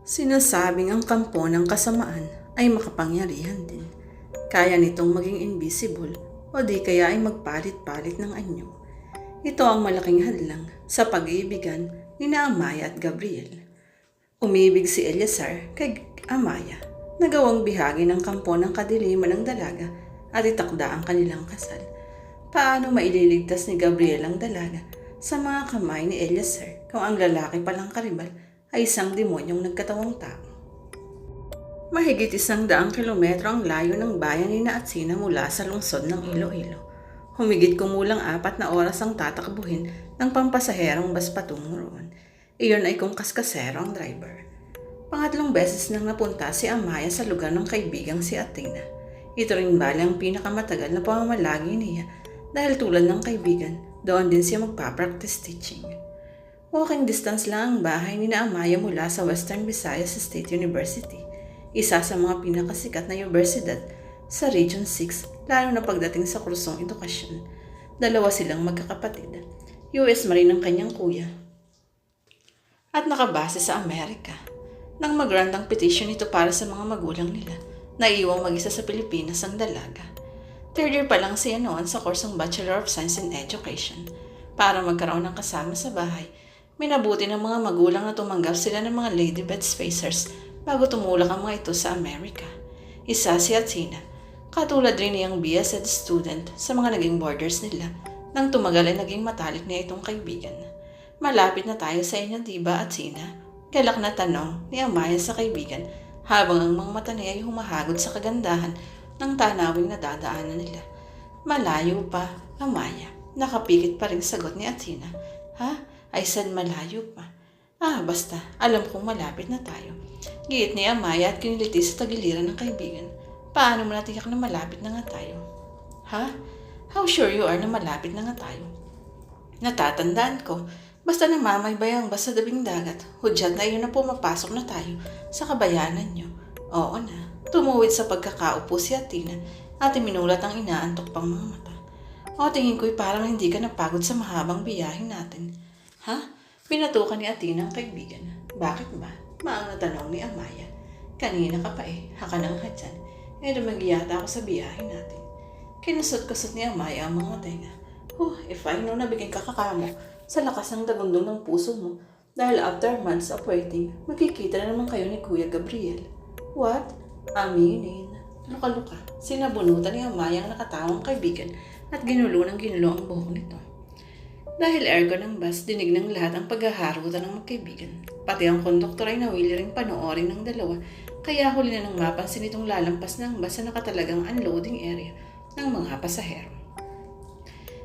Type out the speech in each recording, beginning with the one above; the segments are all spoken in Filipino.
Sinasabing ang kampo ng kasamaan ay makapangyarihan din. Kaya nitong maging invisible o di kaya ay magpalit-palit ng anyo. Ito ang malaking hadlang sa pag-iibigan ni Amaya at Gabriel. Umibig si Eleazar kay Amaya na gawang bihagi ng kampo ng kadiliman ng dalaga at itakda ang kanilang kasal. Paano maililigtas ni Gabriel ang dalaga sa mga kamay ni Eleazar kung ang lalaki palang karibal ay isang demonyong nagkatawang tao? Mahigit 100 kilometro ang layo ng bayan ni Atsina mula sa lungsod ng Iloilo. Humigit kumulang 4 na oras ang tatakbuhin ng pampasaherong bus patungo roon. Iyon ay kung kaskasero ang driver. Pangatlong beses nang napunta si Amaya sa lugar ng kaibigang si Athena. Ito rin bali ang pinakamatagal na pamamalagi niya dahil tulad ng kaibigan, doon din siya magpa-practice teaching. Walking distance lang ang bahay ni Amaya mula sa Western Visayas State University, isa sa mga pinakasikat na universidad sa Region 6, lalo na pagdating sa kursong edukasyon. Dalawa silang magkakapatid. US Marine ang kanyang kuya at nakabase sa Amerika. Nang mag-grant ang petition ito para sa mga magulang nila, naiwang mag-isa sa Pilipinas ang dalaga. Third year pa lang siya noon sa kursong Bachelor of Science in Education. Para magkaroon ng kasama sa bahay, minabuti ng mga magulang na tumanggap sila ng mga ladybed spacers bago tumulak ang mga ito sa Amerika. Isa si Athena, katulad rin niyang BS student sa mga naging borders nila. Nang tumagal ay naging matalik niya itong kaibigan. Malapit na tayo sa inyo, diba, Athena? Galak na tanong ni Amaya sa kaibigan habang ang mga mata niya ay humahagod sa kagandahan ng tanawing nadadaanan nila. Malayo pa, Amaya. Nakapikit pa rin sagot ni Athena. Ha? I said malayo pa. Basta. Alam kong malapit na tayo. Giit ni Amaya at kiniliti sa tagiliran ng kaibigan. Paano mo natiyak na malapit na nga tayo? Ha? How sure you are na malapit na nga tayo? Natatandaan ko, basta namamaybay ang bus sa dabing dagat, hudyat na iyon na pumapasok na tayo sa kabayanan nyo. Oo na. Tumuwid sa pagkakaupo si Athena at iminulat ang inaantok pang mga mata. O tingin ko'y parang hindi ka napagod sa mahabang biyahe natin. Ha? Pinatukan ni Athena ang kaibigan. Bakit ba? Maang natanong ni Amaya. Kanina ka pa haka ng hadyan. Dumagiyata ako sa biyahe natin. Kinusot-kusot ni Amaya ang mga tenga. If I know na bigay ka kakamo sa lakas ng dagundong ng puso mo dahil after months of waiting, magkikita na naman kayo ni Kuya Gabriel. What? Aminin. Luka-luka. Sinabunutan ni Amaya ang nakatawang kaibigan at ginulo ang buhok nito. Dahil aircon ng bus, dinig ng lahat ang paghaharutan ng magkaibigan. Pati ang konduktor ay nawili ring panoorin ng dalawa, kaya huli na nang mapansin itong lalampas ng bus sa nakatalagang unloading area ng mga pasahero.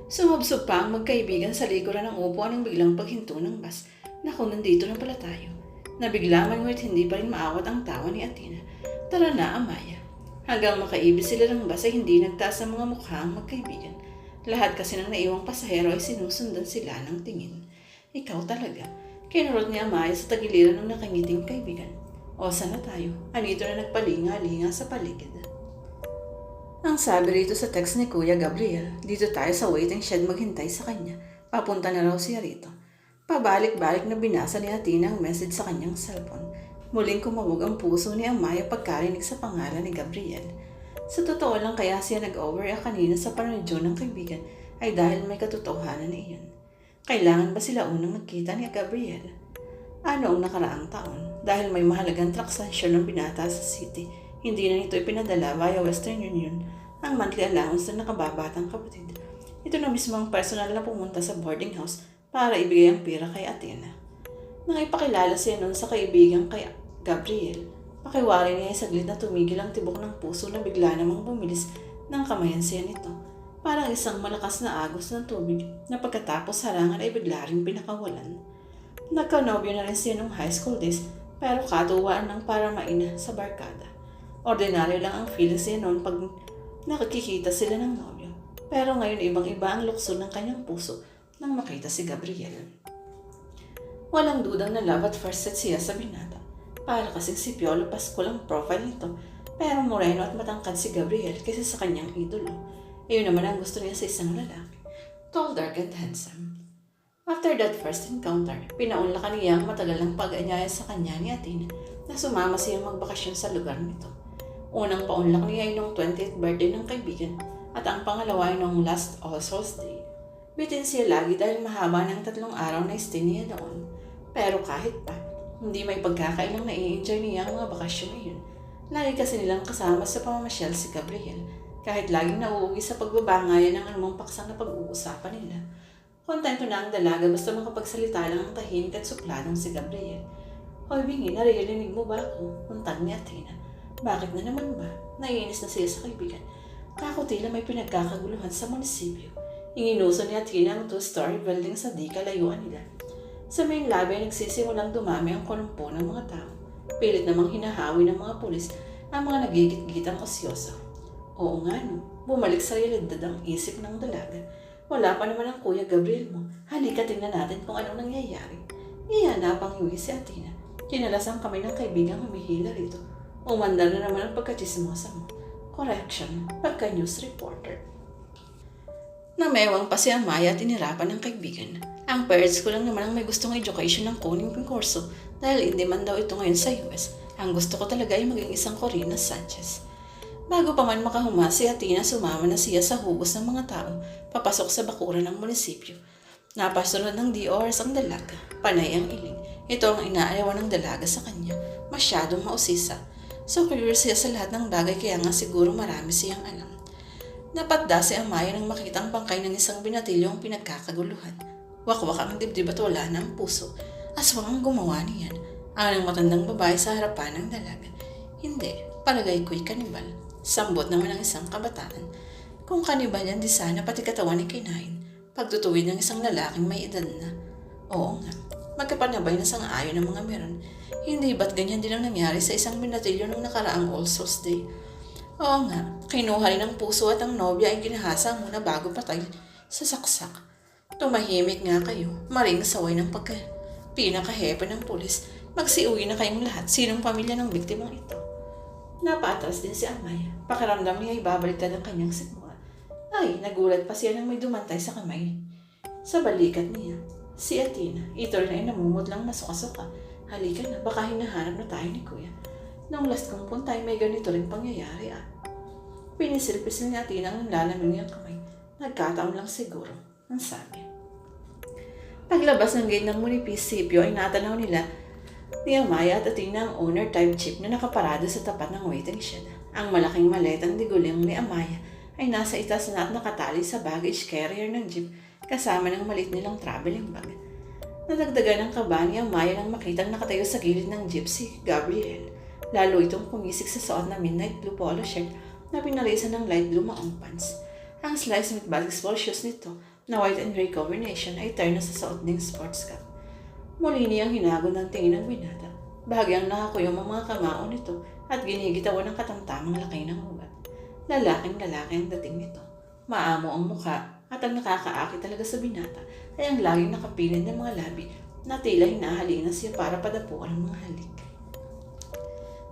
Sumubsob pa ang magkaibigan sa likuran ng upuan ng biglang paghinto ng bus. Naku, nandito na pala tayo. Nabigla man ngunit hindi pa rin maawat ang tawa ni Athena. Tara na, Amaya. Hanggang makaibig sila ng bus ay hindi nagtaas ang mga mukha ang magkaibigan. Lahat kasi ng naiwang pasahero ay sinusundan sila ng tingin. Ikaw talaga. Kinurot ni Amaya sa tagiliran ng nakangiting kaibigan. O sana tayo? Anito na nagpalinga-linga sa paligid. Ang sabi rito sa text ni Kuya Gabriel, dito tayo sa waiting shed maghintay sa kanya. Papunta na raw siya rito. Pabalik-balik na binasa ni Athena ang message sa kanyang cellphone. Muling kumawag ang puso ni Amaya pagkarinig sa pangalan ni Gabriel. Sa totoo lang kaya siya nag-overreact kanina sa panadyo ng kaibigan ay dahil may katotohanan na iyon. Kailangan ba sila unang magkita ni Gabriel? Ano ang nakaraang taon? Dahil may mahalagang transaksyon ng binata sa city, hindi na nito ipinadala via Western Union ang monthly allowance ng nakababatang kapatid. Ito na mismo ang personal na pumunta sa boarding house para ibigay ang pera kay Athena. Nang ipakilala siya noon sa kaibigan kay Gabriel, pakiwari niya ay saglit na tumigil ang tibok ng puso na bigla namang bumilis ng kamayan siya nito. Parang isang malakas na agos ng tubig na pagkatapos harangan ay bigla rin pinakawalan. Nagkanobyo na rin siya nung high school days pero katuwaan ng paramaina sa barkada. Ordinaryo lang ang feelings niya noon pag nakikita sila ng nobyo. Pero ngayon ibang-iba ang lukso ng kanyang puso nang makita si Gabriel. Walang dudang na love at first sight siya sa binata. Para kasing si Piolo Pascual ang profile nito, pero moreno at matangkad si Gabriel kaysa sa kanyang idolo. Iyon naman ang gusto niya sa isang lalaki. Tall, dark, and handsome. After that first encounter, pinaunlakan niya ang matagal ng pag-anyaya sa kanya ni Athena na na sumama siyang magbakasyon sa lugar nito. Unang paunlak niya ay noong 20th birthday ng kaibigan at ang pangalawa ay noong last All Souls Day. Bitin siya lagi dahil mahaba ng 3 araw na stay niya doon. Pero kahit pa, hindi may pagkakailang na-i-enjoy niya ang mga bakasyon na yun. Lagi kasi nilang kasama sa pamamasyal si Gabriel, kahit laging nauuwi sa pagbabangayan ng anumang paksang na pag-uusapan nila. Kontento na ang dalaga basta makapagsalita lang ang tahimik at suplanong si Gabriel. Hoy Bingi, naririnig mo ba ako? Untag ni Athena. Bakit na naman ba? Naiinis na siya sa kaibigan. Kako tila may pinagkakaguluhan sa munisipyo. Inginuso ni Athena ang 2-story building sa di kalayuan nila. Sa main lobby ay nagsisimulang dumami ang kolumpo ng mga tao. Pilit namang hinahawi ng mga pulis ang mga nagigit-gitang osyoso. Oo nga no, bumalik sa realidad ang isip ng dalaga. Wala pa naman ang Kuya Gabriel mo. Halika tingnan natin kung anong nangyayari. Iyanapang iwi si Athena. Kinalas ang kamay ng kaibigang humihila rito. Umandar na naman ang pagkachismosa mo. Correction, pagka-news reporter. Namewang pa si Amaya at inirapan ng kaibigan. Ang parents ko lang naman ang may gustong education ng kuning kong kurso dahil hindi man daw ito ngayon sa US. Ang gusto ko talaga ay maging isang Corina Sanchez. Bago pa man makahuma si Athena, sumama na siya sa hugos ng mga tao papasok sa bakuran ng munisipyo. Napasunod ng di oras ang dalaga. Panay ang iling. Ito ang inaayawan ng dalaga sa kanya. Masyadong mausisa. So curious siya sa lahat ng bagay kaya nga siguro marami siyang alam. Napatda si Amaya nang makita ang bangkay ng isang binatilyo ang pinagkakaguluhan. Wakwak ang dibdib at wala na ang puso. Aswang ang gumawa niyan. Ang matandang babae sa harapan ng dalaga. Hindi, palagay ko'y kanibal. Sambot naman ang isang kabataan. Kung kanibal yan, di sana pati katawan ay kinain. Pagtutuwid ng isang lalaking may edad na. Oo nga, magkapanabay na sang-ayon ng mga meron. Hindi ba't ganyan din ang nangyari sa isang binatilyo nung nakaraang All Souls Day? Oo nga, kinuha rin ang puso at ang nobya ay ginahasa muna bago patay sa saksak. Tumahimik nga kayo, maring saway ng pinakahepe ng pulis. Magsiuwi na kayong lahat, sinong pamilya ng biktimang ito. Napaatras din si Amaya. Pakiramdam niya ay babaliktad ang kanyang sikmura. Ay, nagulat pa siya nang may dumantay sa kamay. Sa balikat niya, si Athena. Ito rin ay namumutlang na suka-suka. Halika na, baka hinahanap na tayo ni Kuya. Noong last kong punta ay may ganito rin pangyayari Pinisilpisil ni Athena ang lalamig niyang kamay. Nagkataon lang siguro, ang sabi. Paglabas ng gate ng munisipyo ay natanaw nila ni Amaya at Athena ang owner-type jeep na nakaparado sa tapat ng waiting shed. Ang malaking maletang diguling ni Amaya ay nasa itaas na at nakatali sa baggage carrier ng jeep kasama ng maliit nilang traveling bag. Nadagdagan ng kaba ni Amaya nang makitang nakatayo sa gilid ng jeep si Gabriel. Lalo itong pumisik sa suot na midnight blue polo shirt na pinalisan ng light blue maong pants. Ang slice with basketball shoes nito na white and gray combination ay turn na sa suot ding sports cap. Muli niyang hinago ng tingin ng binata. Bahagyang nakakuyom ang mga kamao nito at ginigitawan ng katamtamang lakay ng ugat. Lalaking-lalaki ang dating nito. Maamo ang mukha at ang nakakaakit talaga sa binata ay ang laging nakapilin ng mga labi na tila hinahalina siya para padapuan ang mga halik.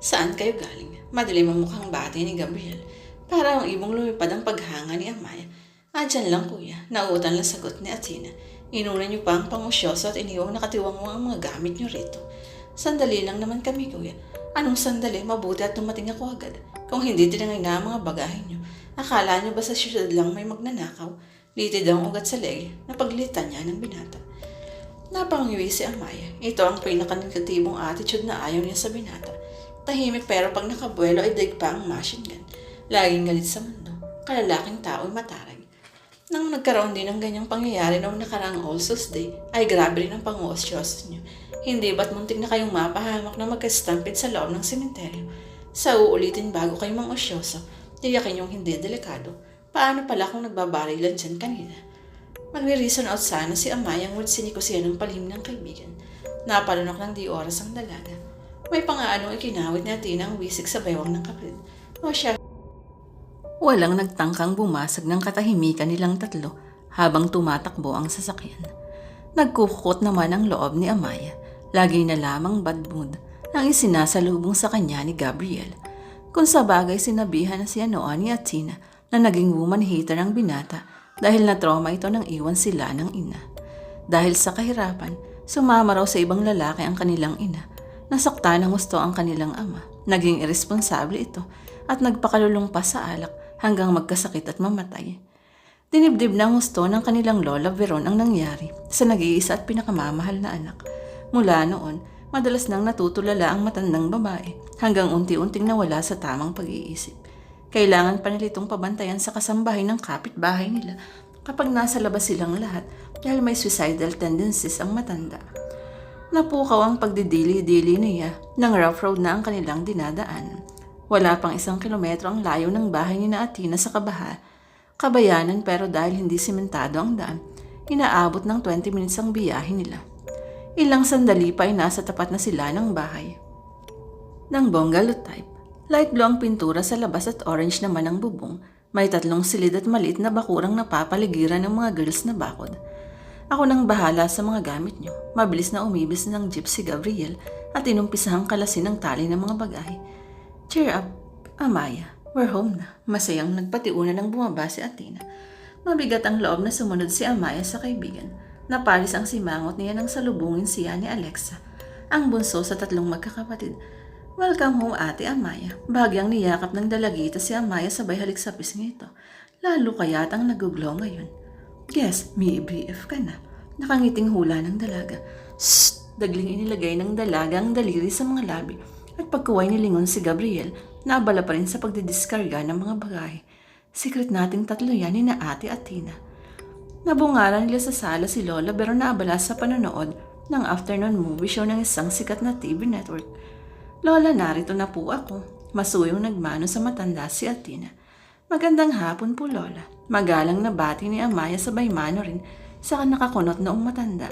Saan kayo galing? Madilim ang mukhang bati ni Gabriel. Para ang ibong lumipad ang paghanga ni Amaya. Dyan lang kuya, nauutan lang sagot ni Athena. Inuna niyo pa ang pangusyoso at iniwang nakatiwang ang mga gamit niyo rito. Sandali lang naman kami kuya. Anong sandali? Mabuti at tumating ako agad. Kung hindi tinangay na ang mga bagahe niyo. Akala niyo ba sa syudad lang may magnanakaw? Litid ang ugat sa leg na paglitan niya ng binata. Napangiwi si Amaya. Ito ang pinaka-negatibong attitude na ayaw niya sa binata. Tahimik pero pag nakabuelo ay daig pa ang machine gun. Laging galit sa mundo. Kalalaking tao ay matarag. Nang nagkaroon din ng ganyang pangyayari noong nakaraang All Souls Day, ay grabe rin ang pang-uosyoso niyo. Hindi ba't muntik na kayong mapahamak na magka-stampede sa loob ng sementeryo? Sa uulitin bago kayo mang-osyoso, tiyakin yung hindi delikado. Paano pala kung nagbabarilan dyan kanina? Magre-reason out sana si Amayang would siniko siya ng palihim ng kaibigan. Napalunok ng di oras ang dalaga. May pangaanong ikinawit ni Athena ang wisik sa baywang ng kapatid. O siya. Walang nagtangkang bumasag ng katahimikan nilang tatlo habang tumatakbo ang sasakyan. Nagkukukot naman ang loob ni Amaya. Lagi na lamang bad mood ang isinasalubong sa kanya ni Gabriel. Kung sa bagay sinabihan na siya noon ni Athena na naging woman hater ang binata dahil na-trauma ito nang iwan sila ng ina. Dahil sa kahirapan, sumama raw sa ibang lalaki ang kanilang ina. Nasakta ng gusto ang kanilang ama. Naging irresponsable ito at nagpakalulong pa sa alak hanggang magkasakit at mamatay. Dinibdib ng gusto ng kanilang lola Veron ang nangyari sa nag-iisa at pinakamamahal na anak. Mula noon, madalas nang natutulala ang matandang babae hanggang unti-unting nawala sa tamang pag-iisip. Kailangan pa nila itong pabantayan sa kasambahay ng kapitbahay nila kapag nasa labas silang lahat dahil may suicidal tendencies ang matanda. Napukaw ang pagdidili-dili niya ng rough road na ang kanilang dinadaanan. Wala pang 1 kilometro ang layo ng bahay ni na Athena sa kabayanan pero dahil hindi simentado ang daan, inaabot ng 20 minutes ang biyahe nila. Ilang sandali pa ay nasa tapat na sila ng bahay. Ng bungalow type. Light blue ang pintura sa labas at orange naman ang bubong. May 3 silid at maliit na bakurang napapaligiran ng mga girls na bakod. Ako nang bahala sa mga gamit nyo. Mabilis na umibis ng jeep si Gabriel at inumpisahang kalasin ang tali ng mga bagahe. Cheer up, Amaya. We're home na. Masayang nagpatiuna nang bumaba si Athena. Mabigat ang loob na sumunod si Amaya sa kaibigan. Napalis ang simangot niya nang salubungin siya ni Alexa, ang bunso sa 3 magkakapatid. Welcome home, Ate Amaya. Bagyang niyakap ng dalagita si Amaya sabay halik sa pisngi ito. Lalo kaya't ang naguglo ngayon. Yes, may BF ka na. Nakangiting hula ng dalaga. Shhh! Dagling inilagay ng dalaga ang daliri sa mga labi at pagkuway nilingon si Gabriel, naabala pa rin sa pagdidiskarga ng mga bagahe. Secret nating 3 yan ni na Ate Athena. Nabungaran nila sa sala si Lola pero naabala sa panonood ng afternoon movie show ng isang sikat na TV network. Lola, narito na po ako. Masuyong nagmano sa matanda si Athena. Magandang hapon po, Lola. Magalang na bati ni Amaya sabay mano rin sa nakakunot noong matanda.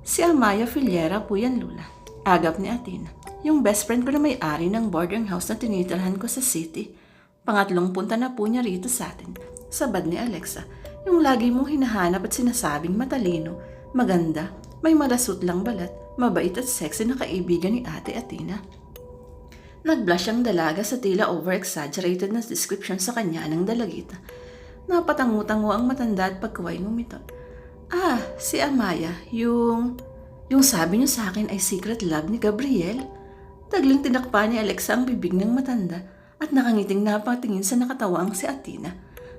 Si Amaya Filiera po yan, Lola. Agap ni Athena. Yung best friend ko na may-ari ng boarding house na tinitirhan ko sa city. Pangatlong punta na po niya rito sa atin. Sabad ni Alexa. Yung lagi mong hinahanap at sinasabing matalino, maganda, may malasot lang balat, mabait at sexy na kaibigan ni Ate Athena. Nag-blush ang dalaga sa tila over-exaggerated na description sa kanya ng dalagita. Napatangu-tango ang matanda at pagkaway ngumitot. Ah, si Amaya, yung sabi niyo sa akin ay secret love ni Gabriel? Tagling tinakpa ni Alexa ang bibig ng matanda at nakangiting napatingin sa nakatawang si Athena.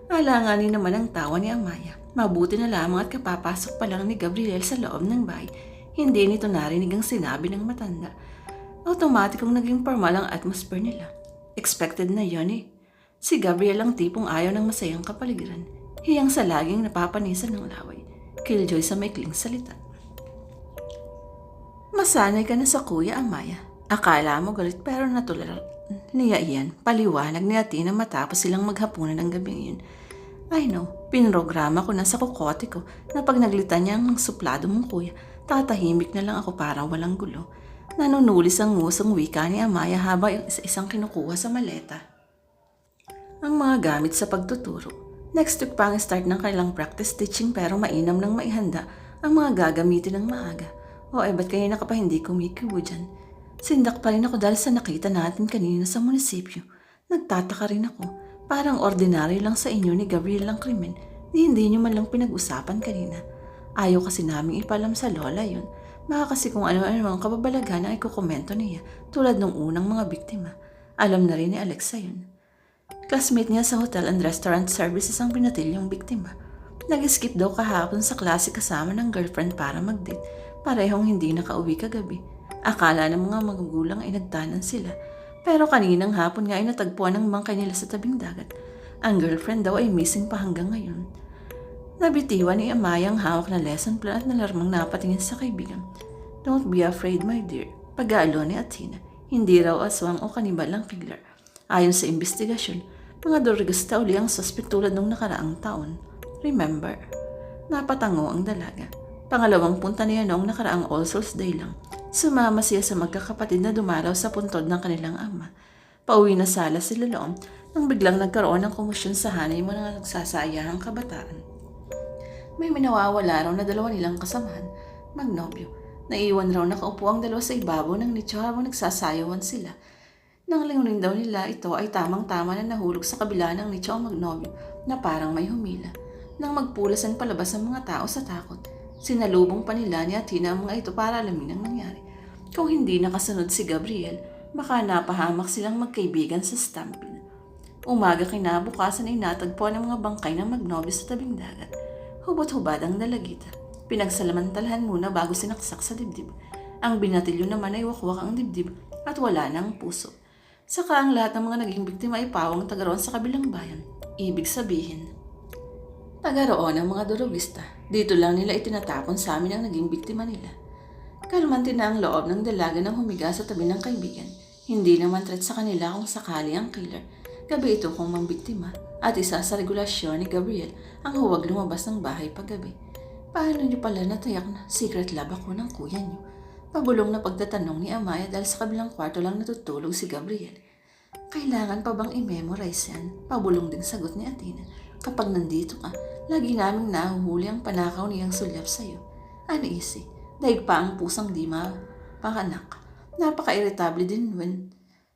Alanganin naman ang tawa ni Amaya. Mabuti na lamang at kapapasok pa lang ni Gabriel sa loob ng bahay. Hindi nito narinig ang sinabi ng matanda. Automatikong naging formal ang atmosphere nila. Expected na yon eh. Si Gabriel ang tipong ayaw ng masayang kapaligiran. Hiyang sa laging napapanisan ng laway. Killjoy sa maikling salita. Masanay ka na sa kuya, Amaya. Akala mo galit pero natural niya iyan. Paliwanag ni Athena matapos silang maghapunan ng gabing yun. I know, pinrograma ko na sa kukote ko na pag naglita niya ang suplado mong kuya, tatahimik na lang ako para walang gulo. Nanunulis ang ngusong wika ni Amaya habang isang kinukuha sa maleta ang mga gamit sa pagtuturo. Next week pa ang start ng kanilang practice teaching pero mainam nang maihanda ang mga gagamitin ng maaga. O ba't kanina ka pa hindi kumikibo dyan? Sindak pa rin ako dahil sa nakita natin kanina sa munisipyo. Nagtataka rin ako. Parang ordinaryo lang sa inyo ni Gabriel ang krimen. Hindi nyo man lang pinag-usapan kanina. Ayaw kasi naming ipalam sa lola yun. Baka kasi kung ano-ano ang kababalaghan ang ikukomento niya tulad ng unang mga biktima. Alam na rin ni Alexa yun. Classmate niya sa hotel and restaurant services ang pinatilyong biktima. Nag-skip daw kahapon sa klase kasama ng girlfriend para mag-date. Parehong hindi nakauwi kagabi. Akala ng mga magugulang ay nagtanan sila. Pero kaninang hapon nga ay natagpuan ng bangkay nila sa tabing dagat. Ang girlfriend daw ay missing pa hanggang ngayon. Nabitiwan ni Amaya ang hawak na lesson plan at nalarmang napatingin sa kaibigan. Don't be afraid, my dear. Pag-aalo ni Athena. Hindi raw aswang o kanibal ang killer. Ayon sa investigasyon, mga Dorgasta uli ang suspect tulad nung nakaraang taon. Remember? Napatango ang dalaga. Pangalawang punta niya noong nakaraang All Souls Day lang. Sumama siya sa magkakapatid na dumaraw sa puntod ng kanilang ama. Pauwi na sala sila noon nang biglang nagkaroon ng komusyon sa hanay mo ng nagsasayahang kabataan. May minawawala raw na 2 nilang kasamahan, magnobyo. Naiwan raw nakaupo ang 2 sa ibabaw ng nicho habang nagsasayawan sila. Nang lingunin daw nila ito ay tamang-tama na nahulog sa kabila ng nicho ang magnobyo na parang may humila. Nang magpulasan palabas ang mga tao sa takot, sinalubong pa nila ni Athena ang mga ito para alamin ang nangyari. Kung hindi nakasunod si Gabriel, baka napahamak silang magkaibigan sa stampede. Umaga kinabukasan ay natagpuan ang mga bangkay ng magnobyo sa tabing dagat. Hubot-hubad ang dalagita. Pinagsalamantalahan muna bago sinaksak sa dibdib. Ang binatilyo naman ay wakwak ang dibdib at wala na ang puso. Saka ang lahat ng mga naging biktima ay pawang taga roon sa kabilang bayan. Ibig sabihin, taga roon ang mga durugista. Dito lang nila itinatapon sa amin ang naging biktima nila. Kalmante na ang loob ng dalaga nang humiga sa tabi ng kaibigan. Hindi naman threat sa kanila kung sakali ang killer. Gabi ito kung mambiktima at isa sa regulasyon ni Gabriel ang huwag lumabas ng bahay paggabi. Paano niyo pala natayak na secret lab ako ng kuya niyo? Pabulong na pagtatanong ni Amaya dahil sa kabilang kwarto lang natutulog si Gabriel. Kailangan pa bang i-memorize yan? Pabulong din sagot ni Athena. Kapag nandito ka, lagi naming nahuhuli ang panakaw niyang sulyap sa'yo. Uneasy, daig pa ang pusang di mapanganak. Napaka-irritable din when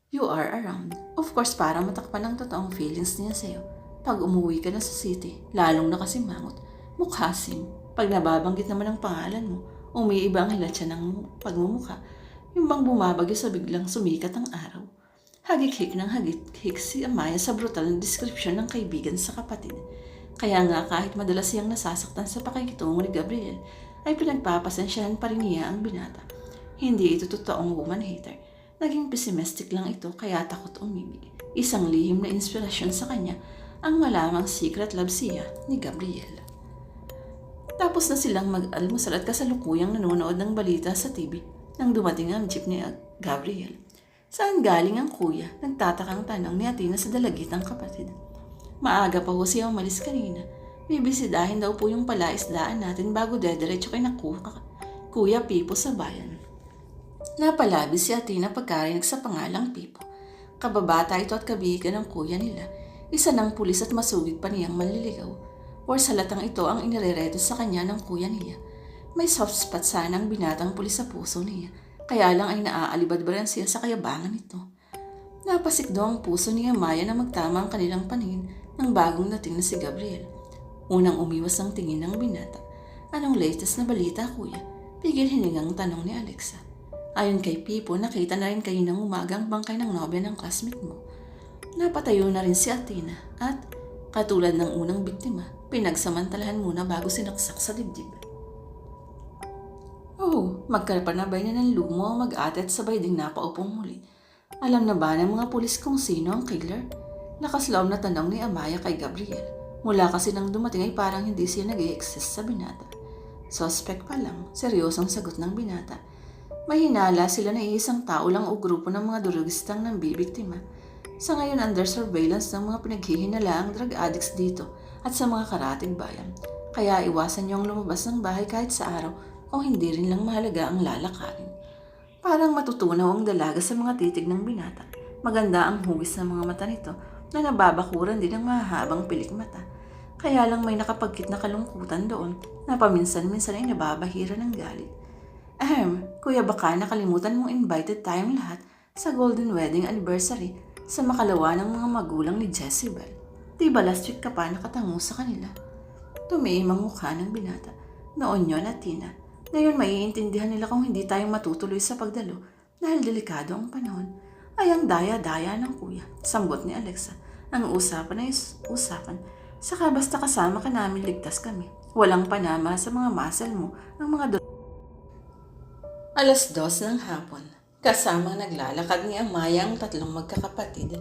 you are around. Of course, para matakpan ang totoong feelings niya sa'yo. Pag umuwi ka na sa city, lalong nakasimangot. Mukhasim. Pag nababanggit naman ang pangalan mo, umiiba ang hilat siya ng pagmumukha. Yung bang bumabagyo sa biglang sumikat ang araw. Hagik-hik ng hagik-hik si Amaya sa brutal na description ng kaibigan sa kapatid. Kaya nga kahit madalas siyang nasasaktan sa pakikitungo ni Gabriel, ay pinagpapasensyahan pa rin niya ang binata. Hindi ito totoong woman hater. Naging pessimistic lang ito kaya takot umibig. Isang lihim na inspirasyon sa kanya ang malamang secret love siya ni Gabriel. Tapos na silang mag-almusal at kasalukuyang nanonood ng balita sa TV nang dumating ang jeep ni Gabriel. Saan galing ang kuya? Nagtatakang tanong ni Athena sa dalagitang kapatid. Maaga pa ho siya umalis kanina. Bibisidahin daw po yung palaisdaan natin bago dediretso kay Kuya Pipo sa bayan. Napalabi si Athena pagkarinig sa pangalang Pipo. Kababata ito at kabigan ng kuya nila. Isa ng pulis at masugid pa niyang manliligaw. Or salatang ito ang inirereto sa kanya ng kuya niya. May soft spot sana ang binatang pulis sa puso niya. Kaya lang ay naaalibadbaran siya sa kayabangan nito. Napasikdo ang puso ni Amaya na magtama ang kanilang paningin ng bagong dating na si Gabriel. Unang umiwas ang tingin ng binata. Anong latest na balita, kuya? Pigil hiningang tanong ni Alexa. Ayon kay Pipo, nakita na rin kayo ng umagang bangkay ng nobya ng classmate mo. Napatayo na rin si Athena at, katulad ng unang biktima, pinagsamantalahan muna bago sinaksak sa dibdib. Oh, magkapanabay na ng lumo ang mag-ate at sabay ding napaupong muli. Alam na ba ng mga pulis kung sino ang killer? Nakaslaw na tanong ni Amaya kay Gabriel. Mula kasi nang dumating ay parang hindi siya nag-i-exist sa binata. Suspect pa lang, seryosong sagot ng binata. May hinala sila na iisang tao lang o grupo ng mga durugistang ng bibiktima. Sa ngayon under surveillance ng mga pinaghihinalaang drug addicts dito at sa mga karatig bayan. Kaya iwasan niyong lumabas ng bahay kahit sa araw o hindi rin lang mahalaga ang lalakarin. Parang matutunaw ang dalaga sa mga titig ng binata. Maganda ang hugis ng mga mata nito na nababakuran din ng mahabang pilik mata. Kaya lang may nakapagkit na kalungkutan doon na paminsan-minsan ay nababahira ng galit. Kuya baka nakalimutan mong invited tayong lahat sa Golden Wedding Anniversary sa makalawa ng mga magulang ni Jezebel. Diba last week ka pa nakatango sa kanila? Tumiim ang mukha ng binata. Noon yun, Athena. Ngayon maiintindihan nila kung hindi tayo matutuloy sa pagdalo dahil delikado ang panahon. Ay ang daya-daya ng kuya, sambot ni Alexa. Ang usapan ay usapan. Saka basta kasama ka namin ligtas kami. Walang panama sa mga muscle mo ang mga 2:00 ng hapon. Kasamang naglalakad ni Amaya ang tatlong magkakapatid.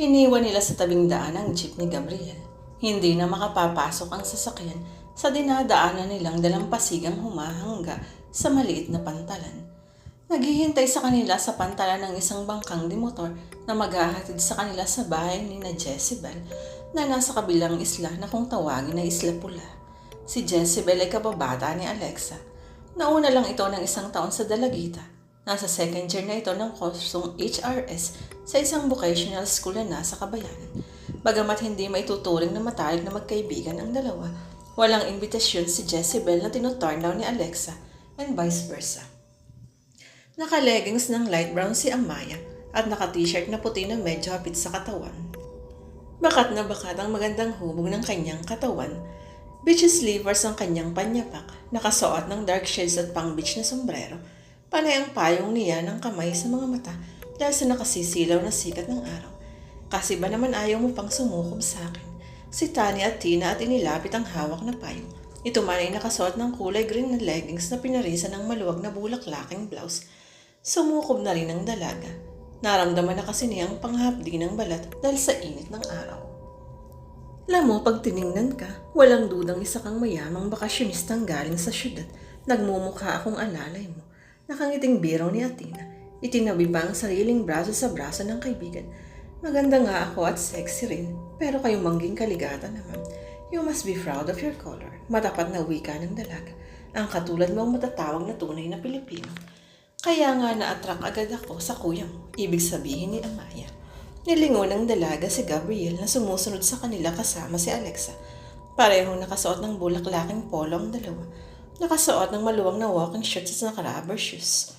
Iniwan nila sa tabing daan ang jeep ni Gabriel. Hindi na makapapasok ang sasakyan sa dinadaanan nilang dalampasigang humahangga sa maliit na pantalan. Naghihintay sa kanila sa pantalan ng isang bangkang dimotor na maghahatid sa kanila sa bahay ni na Jezebel na nasa kabilang isla na kung tawagin na Isla Pula. Si Jezebel ay kababata ni Alexa. Nauna lang ito ng 1 taon sa dalagita. Nasa second year na ito ng kursong HRS sa isang vocational school na nasa kabayanan. Bagamat hindi maituturing na matalik na magkaibigan ang dalawa, walang imbitasyon si Jezebel na tinuturn down ni Alexa and vice versa. Naka-leggings ng light brown si Amaya at naka-t-shirt na puti na medyo hapit sa katawan. Bakat na bakat ang magandang hubog ng kanyang katawan. Beach sleevers ang kanyang panyapak, nakasuot ng dark shades at pang-beach na sombrero. Panay ang payong niya ng kamay sa mga mata dahil sa nakasisilaw na sikat ng araw. Kasi ba naman ayaw mo pang sumukob sa akin? Si Tani at Tina at inilapit ang hawak na payong. Ito man ay nakasuot ng kulay green na leggings na pinarisan ng maluwag na bulaklaking blouse. Sumukob na rin ang dalaga. Naramdaman na kasi niya ang panghapdi ng balat dahil sa init ng araw. Alam mo, pag tiningnan ka, walang dudang isa kang mayamang bakasyonistang galing sa syudad. Nagmumukha akong alalay mo. Nakangiting biro ni Athena. Itinabi pa ang sariling braso sa braso ng kaibigan. Maganda nga ako at sexy rin, pero kayong mangging kaligatan naman. You must be proud of your color. Matapat na wika ng dalaga. Ang katulad mo ang matatawag na tunay na Pilipino. Kaya nga na-attract agad ako sa kuya mo, ibig sabihin ni Amaya. Nilingon ng dalaga si Gabriel na sumusunod sa kanila kasama si Alexa. Parehong nakasuot ng bulaklaking polo ang dalawa. Nakasuot ng maluwang na walking shirts at naka-rubber shoes.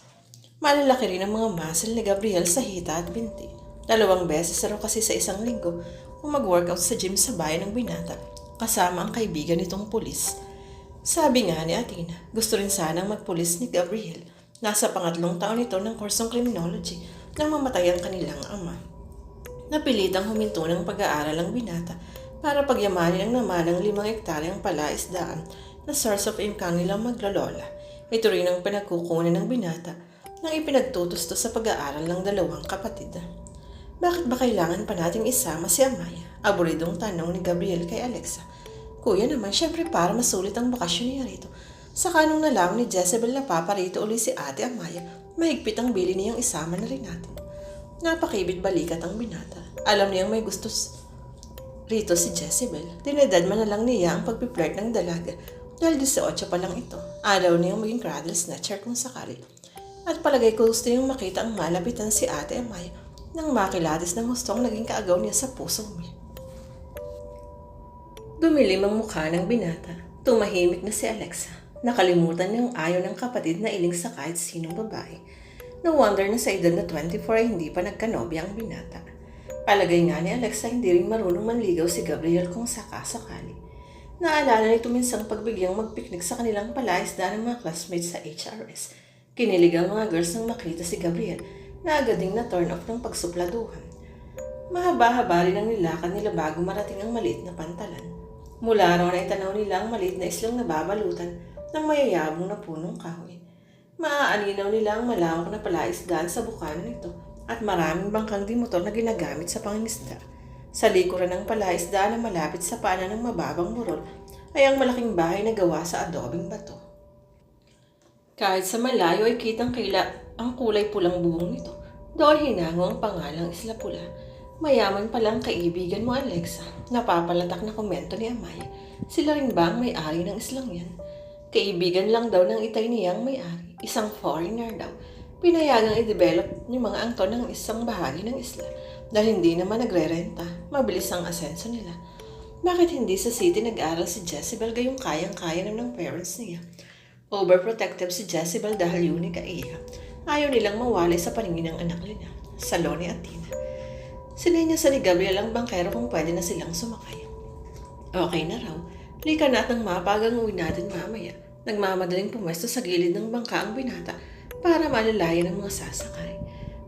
Malalaki rin ang mga muscle ni Gabriel sa hita at binti. 2 beses raw kasi sa isang linggo kung mag-workout sa gym sa bayan ng binata, kasama ang kaibigan nitong pulis. Sabi nga ni Athena, gusto rin sanang magpulis ni Gabriel. Nasa 5th taon ito ng kursong criminology nang mamatay ang kanilang ama. Napilitang huminto ng pag-aaral ang binata para pagyamanin ang naman ng 5 hektaryang palaisdaan na source of income nilang maglolola. Ito rin ang pinagkukunan ng binata nang ipinagtutusto sa pag-aaral ng 2 kapatid. Bakit ba kailangan pa nating isama si Amaya? Aburidong tanong ni Gabriel kay Alexa. Kuya naman, syempre para masulit ang bakasyon niya rito. Saka nung nalaman ni Jezebel na paparito uli si Ate Amaya, mahigpit ang bili niyang isama na rin natin. Napakibit balikat ang binata. Alam niyang may gusto rito si Jezebel. Dinedad man na lang niya ang pagpiplirt ng dalaga dahil 18 pa lang ito. Ayaw niyang maging cradle snatcher kung sakali. At palagay ko gusto niyang makita ang malapitan si Ate Amaya nang makilatis ng hustong naging kaagaw niya sa pusong niya. Dumilim ang mukha ng binata. Tumahimik na si Alexa. Nakalimutan niyang ayaw ng kapatid na iling sa kahit sinong babae. No wonder na sa edad na 24 ay hindi pa nagkanobya ang binata. Palagay nga ni Alexa hindi rin marunong manligaw si Gabriel kung sakasakali. Naalala nito minsang pagbigyang magpiknik sa kanilang palaisdaan ng mga classmates sa HRS. Kinilig ang mga girls nang makita si Gabriel na agad ding na-turn off ng pagsupladuhan. Mahaba-haba rin ang nilakad nila bago marating ang maliit na pantalan. Mula raw na itanaw nila ang maliit na islang nababalutan ng mayayabong na punong kahoy. Maaaninaw nila ang malawak na palaisdaan sa bukana nito at maraming bangkang dimotor na ginagamit sa pangingisda. Sa likuran ng palaisdaan na malapit sa paanan ng mababang burol ay ang malaking bahay na gawa sa adobeng bato. Kahit sa malayo ay kitang-kila ang kulay pulang bubong nito. Doon hinango ang pangalang Isla Pula. Mayaman palang kaibigan mo, Alexa. Napapalatak na komento ni Amaya. Sila rin ba ang may-ari ng islang yan? Kaibigan lang daw ng itay niyang may-ari. Isang foreigner daw. Pinayagang i-develop yung mga angton ng isang bahagi ng isla. Dahil hindi naman nagre-renta. Mabilis ang asenso nila. Bakit hindi sa city nag-aral si Jezebel gayong kayang-kaya ng parents niya? Overprotective si Jezebel dahil unika iya. Ayaw nilang mawalay sa paningin ng anak nila. Saloni at Tina. Sinenyasa ni Gabriel ang bangkero kung pwede na silang sumakay. Okay na raw. Lika na at nang mapagang uwi natin mamaya. Nagmamadaling pumwesto sa gilid ng bangka ang binata para malalayan ang mga sasakay.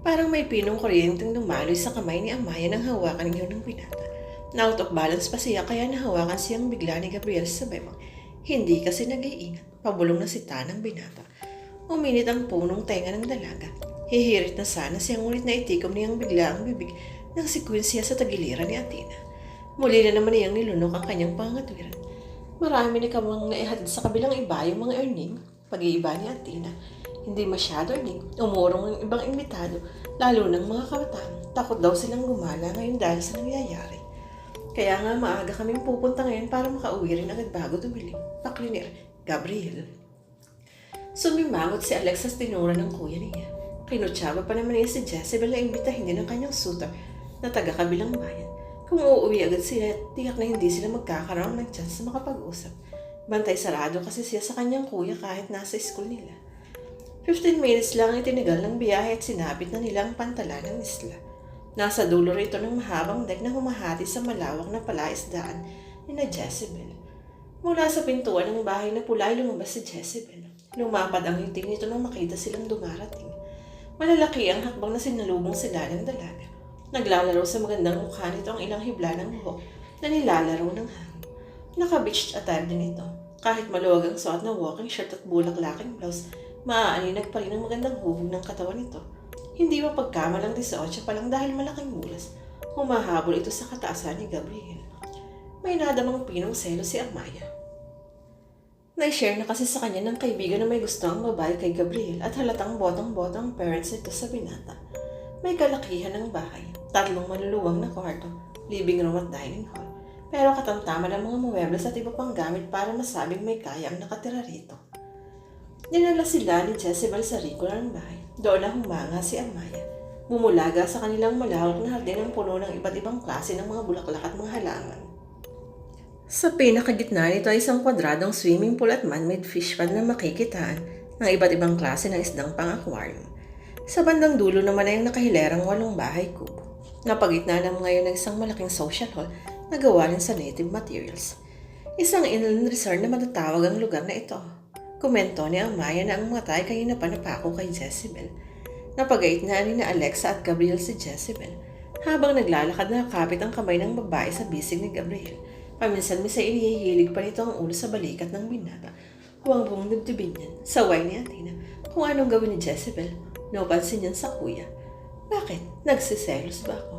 Parang may pinong kuryenteng dumaloy sa kamay ni Amaya nang hawakan niyo ng binata. Na out of balance pa siya kaya nahawakan siyang bigla ni Gabriel sa bebang. Hindi kasi nag-iingat. Pabulong na si Tanang binata. Uminit ang punong tenga ng dalaga. Hihirit na sana siyang ngunit na itikom niyang bigla ang bibig nang sikuin siya sa tagiliran ni Athena. Muli na naman niyang nilunok ang kanyang pangatwiran. Marami na kamang naihatid sa kabilang iba yung mga earning, pag-iiba ni Athena. Hindi masyado earning, umurong ang ibang imbitado, lalo ng mga kabataan. Takot daw silang gumala ngayon dahil sa nangyayari. Kaya nga maaga kaming pupunta ngayon para makauwi rin agad bago dumilim. Paklinir, Gabriel. Sumimangot si Alexas tinura ng kuya niya. Kinutsaba pa naman niya si Jezebel na imbitahin din ang kanyang suitor na taga-kabilang bayan. Kung uuwi agad sila, tiyak na hindi sila magkakaroon ng chance na makapag-usap. Bantay sarado kasi siya sa kanyang kuya kahit nasa school nila. 15 minutes lang ay tinigal ng biyahe at sinapit na nila ang pantalan ng isla. Nasa dulo rito ng mahabang deck na humahati sa malawak na palaisdaan ni na Jezebel. Mula sa pintuan ng bahay na pula ay lumabas si Jezebel. Lumapad ang ngiti nito nang makita silang dumarating. Malalaki ang hakbang na sinalubong sila ng dalaga. Naglalaro sa magandang mukha nito ang ilang hibla ng buhok na nilalaro ng hangin. Naka-beach attire din ito. Kahit maluwag ang suot na walking shirt at bulaklaking blouse, maaaninag pa rin ang magandang hubog ng katawan nito. Hindi mapagkamalang 18 pa lang dahil malaking bulas. Humahabol ito sa kataasan ni Gabriel. May nadamang pinong selo si Amaya. Na-share na kasi sa kanya ng kaibigan na may gusto ang babae kay Gabriel at halatang botang-botang parents nito sa binata. May kalakihan ng bahay, 3 maluluwang na kwarto, living room at dining hall. Pero katamtaman ang mga muebles at iba pang gamit para masabing may kaya ang nakatira rito. Dinala sila ni Jezebel sa regular ng bahay. Doon na humanga si Amaya. Bumulaga sa kanilang malawak na hardin ang puno ng iba't ibang klase ng mga bulaklak at mga halaman. Sa pinakagitna nito ay isang kwadradong swimming pool at man-made fish pond na makikitaan ng iba't ibang klase ng isdang pang-aquarium. Sa bandang dulo naman ay ang nakahilerang 8 bahay kubo. Napagitna naman ngayon ng isang malaking social hall na gawa rin sa native materials. Isang inland resort na matatawag ang lugar na ito. Komento ni Amaya na ang mga tayo kanina pa napako kay Jezebel. Napagait na ni na Alexa at Gabriel si Jezebel. Habang naglalakad na kapit ang kamay ng babae sa bisig ni Gabriel. Paminsan-minsan inihihilig pa nito ang ulo sa balikat ng binata. Huwag buong dibdibin niyan. Saway ni Athena kung anong gawin ni Jezebel. Napansin niyan sa kuya. Bakit? Nagsiselos ba ako?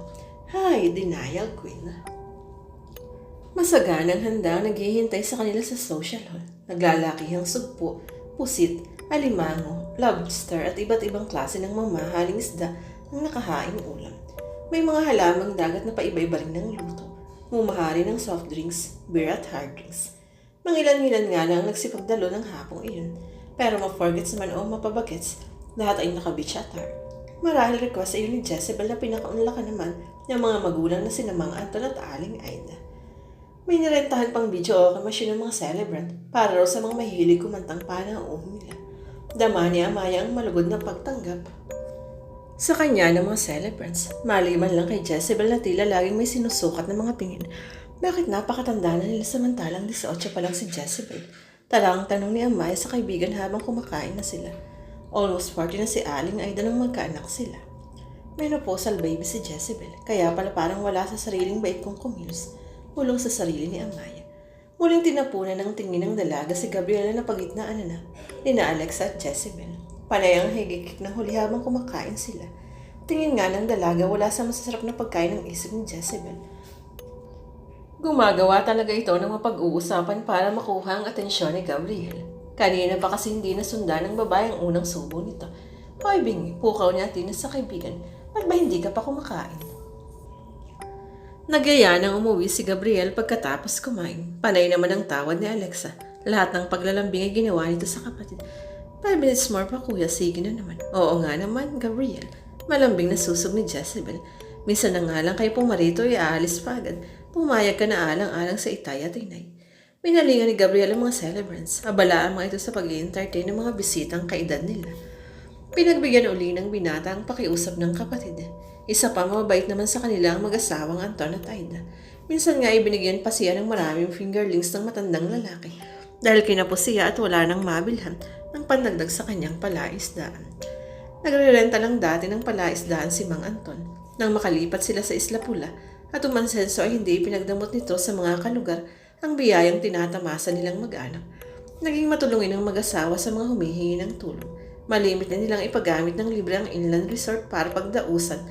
Hay, denial queen. Masaganang handa naghihintay sa kanila sa social hall. Naglalakihang sugpo, pusit, alimango, lobster at iba't ibang klase ng mamahaling isda ang nakahaing ulam. May mga halamang dagat na paiba-iba rin ng luto. Mumahari ng soft drinks, beer at hard drinks. Mangilan-ngilan nga lang ang nagsipagdalo ng hapong iyon. Pero ma-forgets man o mapabagets, lahat ay naka-beach attire. Marahil request sa iyo ni Jezebel na pinakaunlakan naman ng mga magulang na sina Mang Anton at Aling Aida. May nirentahan pang video o machine ng mga celebrant para raw sa mga mahilig kumantang panauhong nila. Dama ni Amaya ang malugod na pagtanggap sa kanya ng mga celebrants. Maliman lang kay Jezebel na tila laging may sinusukat ng mga tingin. Bakit napakatanda na nila samantalang 18 pa lang si Jezebel? Talang tanong ni Amaya sa kaibigan habang kumakain na sila. Almost 40 na si Aling Aida nang magkaanak sila. Menopausal baby si Jezebel, kaya pala parang wala sa sariling bait kong kumilos. Mulong sa sarili ni Amaya. Muling tinapunan ng tingin ng dalaga si Gabriela na pagitnaan na ni Alexa at Jezebel. Panay ang higikik ng huli habang kumakain sila. Tingin nga ng dalaga wala sa masasarap na pagkain ng isip ni Jezebel. Gumagawa talaga ito ng mapag-uusapan para makuha ang atensyon ni Gabriel. Kanina pa kasi hindi nasundan ng babae ang unang subo nito. Hoy Bingi, pukaw ni Athena sa kaibigan. Ba't ba hindi ka pa kumakain? Nagyaya nang umuwi si Gabriel pagkatapos kumain. Panay naman ang tawad ni Alexa. Lahat ng paglalambing ay ginawa nito sa kapatid. 5 minutes more pa kuya, sige na naman. Oo nga naman, Gabriel. Malambing na susog ni Jezebel. Minsan na nga lang kayo pumarito ay aalis pa agad. Pumayag ka na alang-alang sa itay at inay. Minalingan ni Gabriel ang mga celebrants. Abalaan mga ito sa pag-i-entertain ng mga bisitang kaedad nila. Pinagbigyan uli ng binata ang pakiusap ng kapatid. Isa pa mabait naman sa kanila ang mag-asawang Anton at Aida. Minsan nga ibinigyan pa siya ng maraming fingerlings ng matandang lalaki. Dahil kinapos siya at wala nang mabilhan ng pandagdag sa kanyang palaisdaan. Nagre-renta lang dati ng palaisdaan si Mang Anton. Nang makalipat sila sa Isla Pula at umansenso ay hindi pinagdamot nito sa mga kalugar ang biyayang tinatamasa nilang mag-anak. Naging matulungin ang mag-asawa sa mga humihingi ng tulong. Malimit na nilang ipagamit ng libre ang inland resort para pagdausan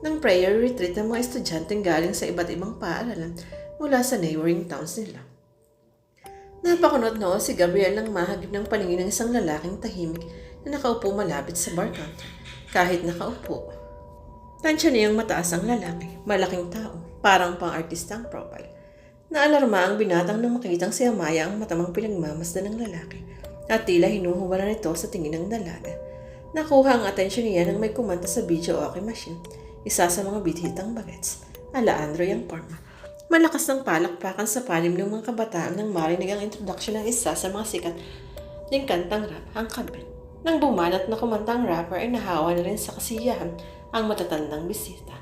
ng prayer retreat ng mga estudyanteng galing sa iba't ibang paaralan mula sa neighboring towns nila. Napakunot noon si Gabriel nang mahagip ng paningin ng isang lalaking tahimik na nakaupo malapit sa bar counter. Kahit nakaupo, tansya niyang mataas ang lalaki, malaking tao, parang pang-artista ang profile. Naalarma ang binatang nang makitang si Amaya ang matamang pinagmamasdan ng lalaki at tila hinuhubaran ito sa tingin ng dalaga. Nakuha ang atensyon niya nang may kumanta sa video okay machine, isa sa mga bithitang bagets, ala Andrew yung forma. Malakas ng palakpakan sa palim ng mga kabataan nang marinig ang introduction ng isa sa mga sikat ng kantang rap, ang Kabit. Nang bumanat na kumantang rapper ay nahawa na rin sa kasiyahan ang matatandang bisita.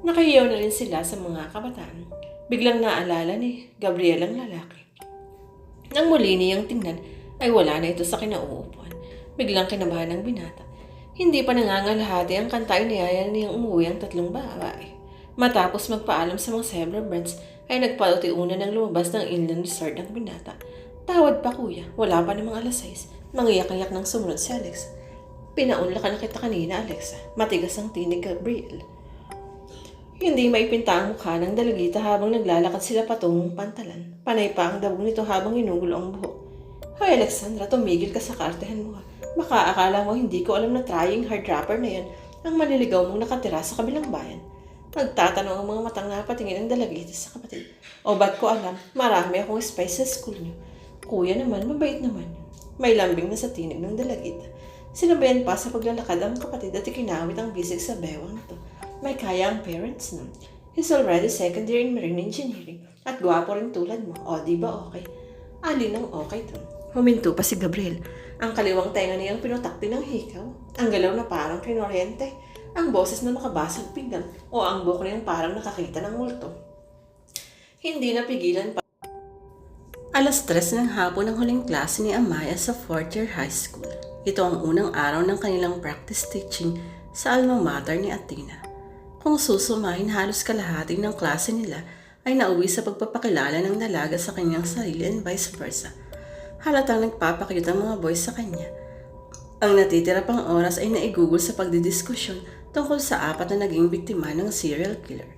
Nakahiyaw na rin sila sa mga kabataan. Biglang naalala ni Gabriel ang lalaki. Nang muli niyang tingnan, ay wala na ito sa kinauupuan. Biglang kinabahan ng binata. Hindi pa nangangalahati ang kanta ay niyaya niyang umuwi ang tatlong babae. Matapos magpaalam sa mga celebrants, ay nagpalutiunan ng lumabas ng inland resort ng binata. Tawad pa kuya, wala pa namang alas 6. Mangiyak-iyak ng sumunod si Alexa. Pinaunla ka na kita kanina, Alexa. Matigas ang tinig, Gabriel. Hindi maipinta ang mukha ng dalagita habang naglalakad sila patungong pantalan. Panay pa ang dabog nito habang inugulo ang buhok. Hay Alexandra, tumigil ka sa kaartehan mo. Baka akala mo hindi ko alam na trying hard rapper na yan ang maniligaw mong nakatira sa kabilang bayan. Nagtatanong ang mga matang napatingin ng dalagita sa kapatid. O ba't ko alam, marami akong spice sa school niyo. Kuya naman, mabait naman. May lambing na sa tinig ng dalagita. Sinabayan pa sa paglalakad ang kapatid at ikinawit ang bisig sa bewang nito. May kaya ang parents nun. He's already second year in marine engineering at gwapo rin tulad mo. O di ba okay? Alin ang okay dun? Huminto pa si Gabriel. Ang kaliwang tenga niyang pinutakti ng hikaw. Ang galaw na parang kinoryente. Ang boses na makabasag pinggan. O ang buhok niyang parang nakakita ng multo. Hindi napigilan pa. Alas 3 ng hapon ang huling klase ni Amaya sa 4th year high school. Ito ang unang araw ng kanilang practice teaching sa alma mater ni Athena. Kung susumahin, halos kalahati ng klase nila ay nauwi sa pagpapakilala ng dalaga sa kanyang sarili and vice versa. Halatang nagpapakita ang mga boys sa kanya. Ang natitira pang oras ay naigugol sa pagdidiskusyon tungkol sa 4 na naging biktima ng serial killer.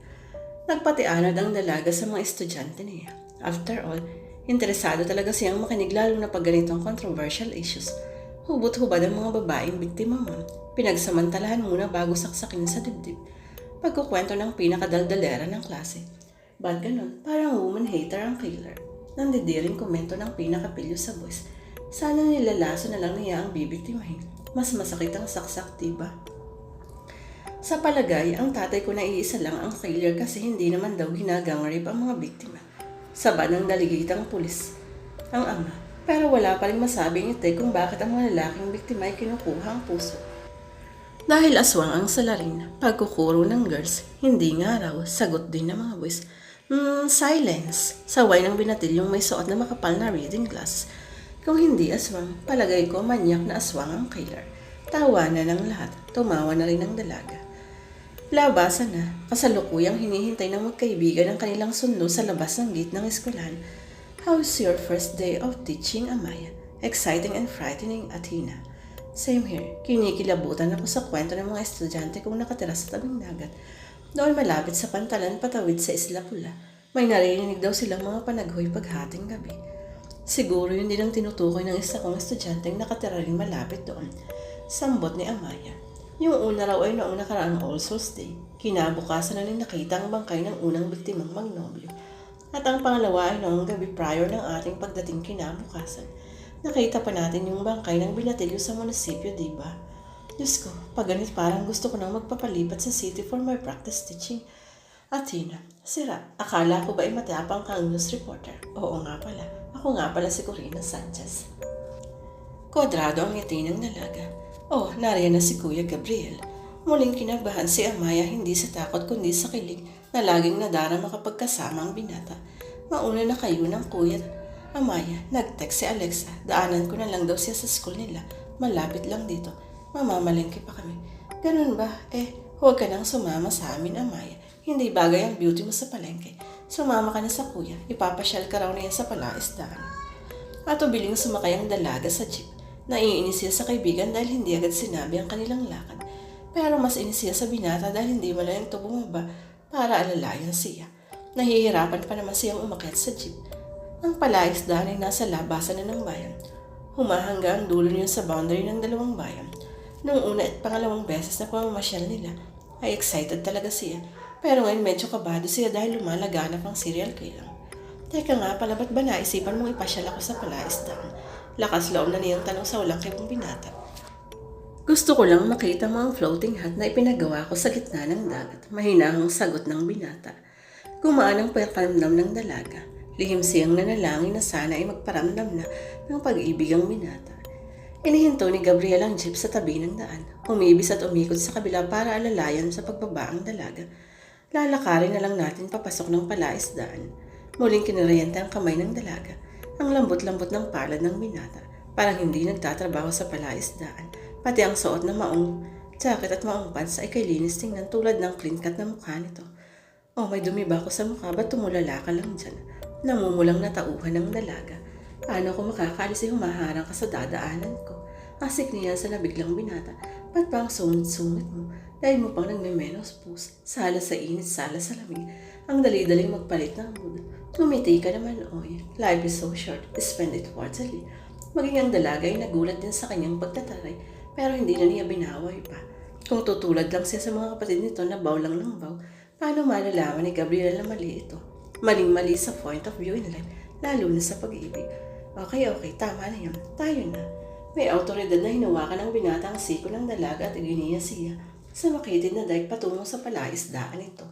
Nagpatianod ang dalaga sa mga estudyante niya. After all, interesado talaga siyang makinig lalo na pag ganitong controversial issues. Hubot-hubad ang mga babaeng biktima mo. Pinagsamantalahan muna bago saksakin sa dibdib. Pagkukwento ng pinakadaldalera ng klase. Ba't ganun? Parang woman hater ang killer. Nandidiring komento ng pinakapilyo sa boys. Sana nilalaso na lang niya ang bibiktimahin. Mas masakit ang saksak, diba? Sa palagay, ang tatay ko na iisa lang ang killer kasi hindi naman daw ginagang rape ang mga biktima. Saba ng daligitang pulis ang ama. Pero wala pa rin masabing ite kung bakit ang mga lalaking biktima ay kinukuha ang puso. Dahil aswang ang salarin, pagkukuro ng girls, hindi nga raw, sagot din ng mga boys. Silence. Saway ng binatilyong may suot na makapal na reading glass. Kung hindi aswang, palagay ko manyak na aswang ang killer. Tawa na ng lahat, tumawa na rin ang dalaga. Labasan na, kasalukuyang hinihintay ng magkaibigan ang kanilang sundo sa labas ng gate ng eskwelahan. How's your first day of teaching, Amaya? Exciting and frightening, Athena. Same here, kinikilabutan ako sa kwento ng mga estudyante kong nakatira sa tabing dagat. Doon malapit sa pantalan patawid sa Isla Pula, may narinig daw silang mga panaghoy paghating gabi. Siguro yun din ang tinutukoy ng isa kong estudyanteng nakatira rin malapit doon. Sambot ni Amaya. Yung una raw ay noong nakaraang All Souls Day. Kinabukasan na rin nakita ang bangkay ng unang biktimang Magnobio. At ang pangalawa ay noong gabi prior ng ating pagdating kinabukasan. Nakita pa natin yung bangkay ng binatilyo sa munisipyo, diba? Diyos ko, pag ganit parang gusto ko nang magpapalipat sa city for my practice teaching. Athena, sira, akala ko ba ay matapang kang news reporter? Oo nga pala, ako nga pala si Corina Sanchez. Kwadrado ang ngiti ng dalaga. Oh, nariyan na si Kuya Gabriel. Muling kinabahan si Amaya hindi sa takot kundi sa kilig na laging nadarama kapag kasama ang binata. Mauna na kayo ng Kuya Amaya, nag-text si Alexa. Daanan ko na lang daw siya sa school nila. Malapit lang dito. Mamamalengke pa kami. Ganun ba? Huwag ka nang sumama sa amin, Amaya. Hindi bagay ang beauty mo sa palengke. Sumama ka na sa kuya. Ipapasyal ka raw na yan sa palaisdaan. At ubiling sumakay ang dalaga sa jeep. Naiinis siya sa kaibigan dahil hindi agad sinabi ang kanilang lakad. Pero mas inis siya sa binata dahil hindi malayang ito bumaba para alalayan siya. Nahihirapan pa naman siyang umakyat sa jeep. Ang palaisdaan ay nasa labasan na ng bayan. Humahangga ang dulo niya sa boundary ng dalawang bayan. Noong una at pangalawang beses na pamamasyal nila, ay excited talaga siya. Pero ngayon medyo kabado siya dahil lumalaganap ang serial killer. Teka nga pala, ba't ba naisipan mong ipasyal ako sa palaisdaan? Lakas loob na niyang tanong sa walang kibong binata. Gusto ko lang makita mo ang floating hut na ipinagawa ko sa gitna ng dagat. Mahinahang sagot ng binata. Gumaan ang pagkaramdam ng dalaga. Lihim siyang nanalangin na sana ay magparamdam na ng pag-ibig ang binata. Inihinto ni Gabriel ang jeep sa tabi ng daan. Umibis at umikot sa kabila para alalayan sa pagbaba ang dalaga. Lalakarin na lang natin papasok ng palaisdaan. Muling kinarayanta ang kamay ng dalaga. Ang lambot-lambot ng palad ng binata. Parang hindi nagtatrabaho sa palaisdaan. Pati ang suot na maong jacket at maong pants ay kay linis tingnan tulad ng clean cut na mukha nito. Oh, may dumi ba ako sa mukha? Ba't tumulala ka lang dyan? Namumulang natauhan ng dalaga. Paano ako makakaalis ay humaharang ka sa dadaanan ko? Asik niya sa nabiglang binata. Ba't ba ang sungit-sungit mo? Dahil mo pang nagme-menopause. Sala sa init, sala sa lamig. Ang dali-daling magpalit ng mood. Tumiti ka naman, oy. Life is so short. Spend it worthily. Maging ang dalaga ay nagulat din sa kanyang pagtataray. Pero hindi na niya binaway pa. Kung tutulad lang siya sa mga kapatid nito na baw lang ng baw, paano malalaman ni Gabriel na mali ito? Maling-mali sa point of view in life, lalo na sa pag-ibig. Okay, tama na yun. Tayo na. May autoridad na hinawakan ng binata ang siko ng dalaga at iginiya siya sa makitid na dike patungo sa palaisdaan ito.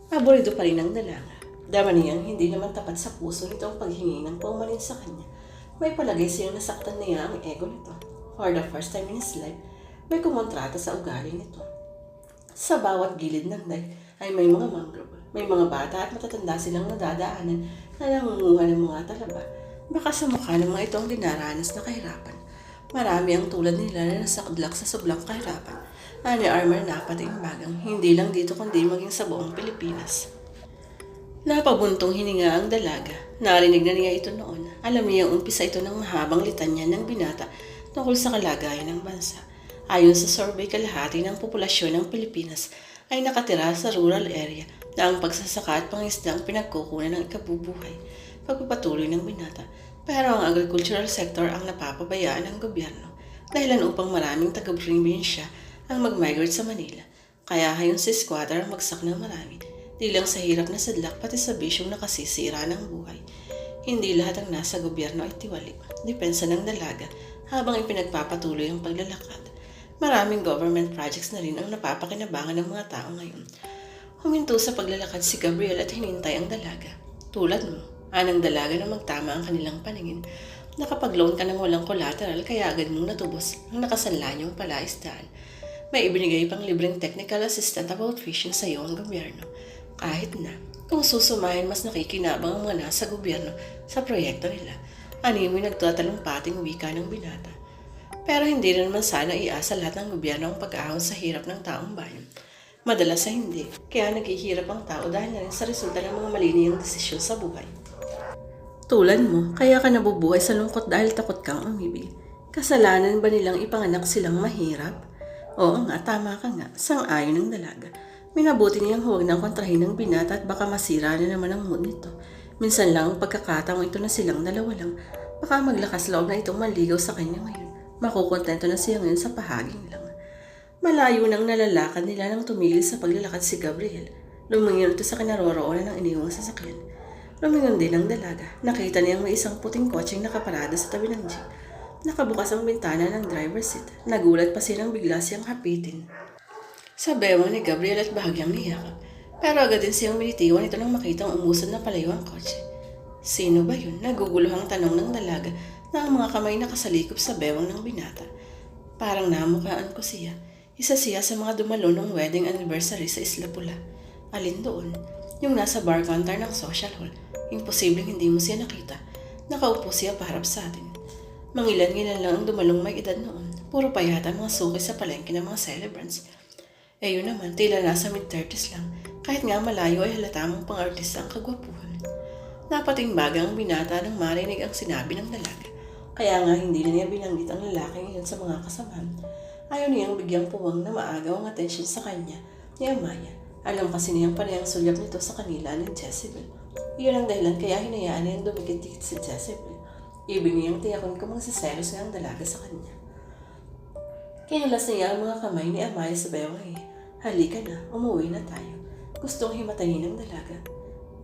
Aborido pa rin ang dalaga. Dama niyang hindi naman tapat sa puso nito ang paghingi ng paumanin sa kanya. May palagay siyang nasaktan niya ang ego nito. For the first time in his life, may kumontrata sa ugali nito. Sa bawat gilid ng dike ay may mga mangrove. May mga bata at matatanda silang nadadaanan na nangunguha ng mga talaba. Baka sa mukha ng mga ito ang dinaranas na kahirapan. Marami ang tulad nila na nasakdlak sa sobrang kahirapan. Ani Armour na patimbagang, hindi lang dito kundi maging sa buong Pilipinas. Napabuntong hininga ang dalaga. Narinig na niya ito noon. Alam niya ang umpisa ito ng mahabang litanya ng binata tungkol sa kalagayan ng bansa. Ayon sa survey, kalahati ng populasyon ng Pilipinas ay nakatira sa rural area na ang pagsasaka at pangisda ang pinagkukunan ng ikabubuhay. Pagpapatuloy ng binata. Pero ang agricultural sector ang napapabayaan ng gobyerno dahilan upang maraming taga-probinsya ang mag-migrate sa Manila. Kaya hayon si squatter ang magsak ng marami. Di lang sa hirap na sadlak pati sa bisyong nakasisira ng buhay. Hindi lahat ang nasa gobyerno ay tiwali. Depensa ng dalaga habang ipinagpapatuloy ang paglalakad. Maraming government projects na rin ang napapakinabangan ng mga tao ngayon. Huminto sa paglalakad si Gabriel at hinintay ang dalaga. Tulad mo, anang dalaga na magtama ang kanilang paningin. Nakapag-loan ka ng walang collateral kaya agad mong natubos ang nakasanla niyong palaisdaan. May ibinigay pang libreng technical assistant about fishing sa iyo ang gobyerno. Kahit na, kung susumahin mas nakikinabang ang mga nasa gobyerno sa proyekto nila. Animoy nagtatalumpating wika ng binata. Pero hindi rin naman sana iasa lahat ng gobyerno ang pag-ahon sa hirap ng taong bayan. Madalas sa hindi, kaya naghihirap ang tao dahil na rin sa resulta ng mga mali niyang desisyon sa buhay. Tulad mo, kaya ka nabubuhay sa lungkot dahil takot kang umibig. Kasalanan ba nilang ipanganak silang mahirap? Oo nga, tama ka nga, sang-ayon ng dalaga. Minabuti niyang huwag nang kontrahin ng binata at baka masira na naman ang mood nito. Minsan lang ang pagkakataong ito na silang dalawa lang, baka maglakas loob na itong manligaw sa kanya ngayon. Makukontento na siya ngayon sa pahaging lang. Malayo nang nalalakad nila nang tumigil sa paglalakad si Gabriel. Lumingon ito sa kinaroroonan ng iniwang sasakyan. Lumingon din ang dalaga. Nakita niyang may isang puting kotseng nakaparada sa tabi ng jeep. Nakabukas ang bintana ng driver's seat. Nagulat pa silang bigla siyang hapitin sa bewang ni Gabriel at bahagyang niyakap. Pero agad din siyang minitiwan ito nang makitang umusad na palayo ang kotse. Sino ba yun? Naguguluhang tanong ng dalaga na ang mga kamay nakasalikop sa bewang ng binata. Parang namukhaan ko siya. Isa siya sa mga dumalo ng wedding anniversary sa Isla Pula. Alin doon? Yung nasa bar counter ng social hall. Imposibleng hindi mo siya nakita. Nakaupo siya paharap sa atin. Mangilan-ngilan lang ang dumalong may edad noon. Puro pa yata mga suki sa palengke ng mga celebrants. Eh yun naman, tila nasa mid-30s lang. Kahit nga malayo ay halata mong pang-artista ang kagwapuhan. Napatingbaga ang binata nang marinig ang sinabi ng dalaga. Kaya nga hindi na niya binanggit ang lalaking iyon sa mga kasamahan. Ayaw niyang bigyang puwang na maagaw ang atensyon sa kanya ni Amaya. Alam kasi niyang parehang sulyap nito sa kanila ni Jezebel. Iyon ang dahilan kaya hinayaan niyang dumikit-dikit si Jezebel. Ibig niyang tiyakon kung magsiselos nga ang dalaga sa kanya. Kinulas niya ang mga kamay ni Amaya sa bewang. Halika na, umuwi na tayo. Gustong himatayin ng dalaga.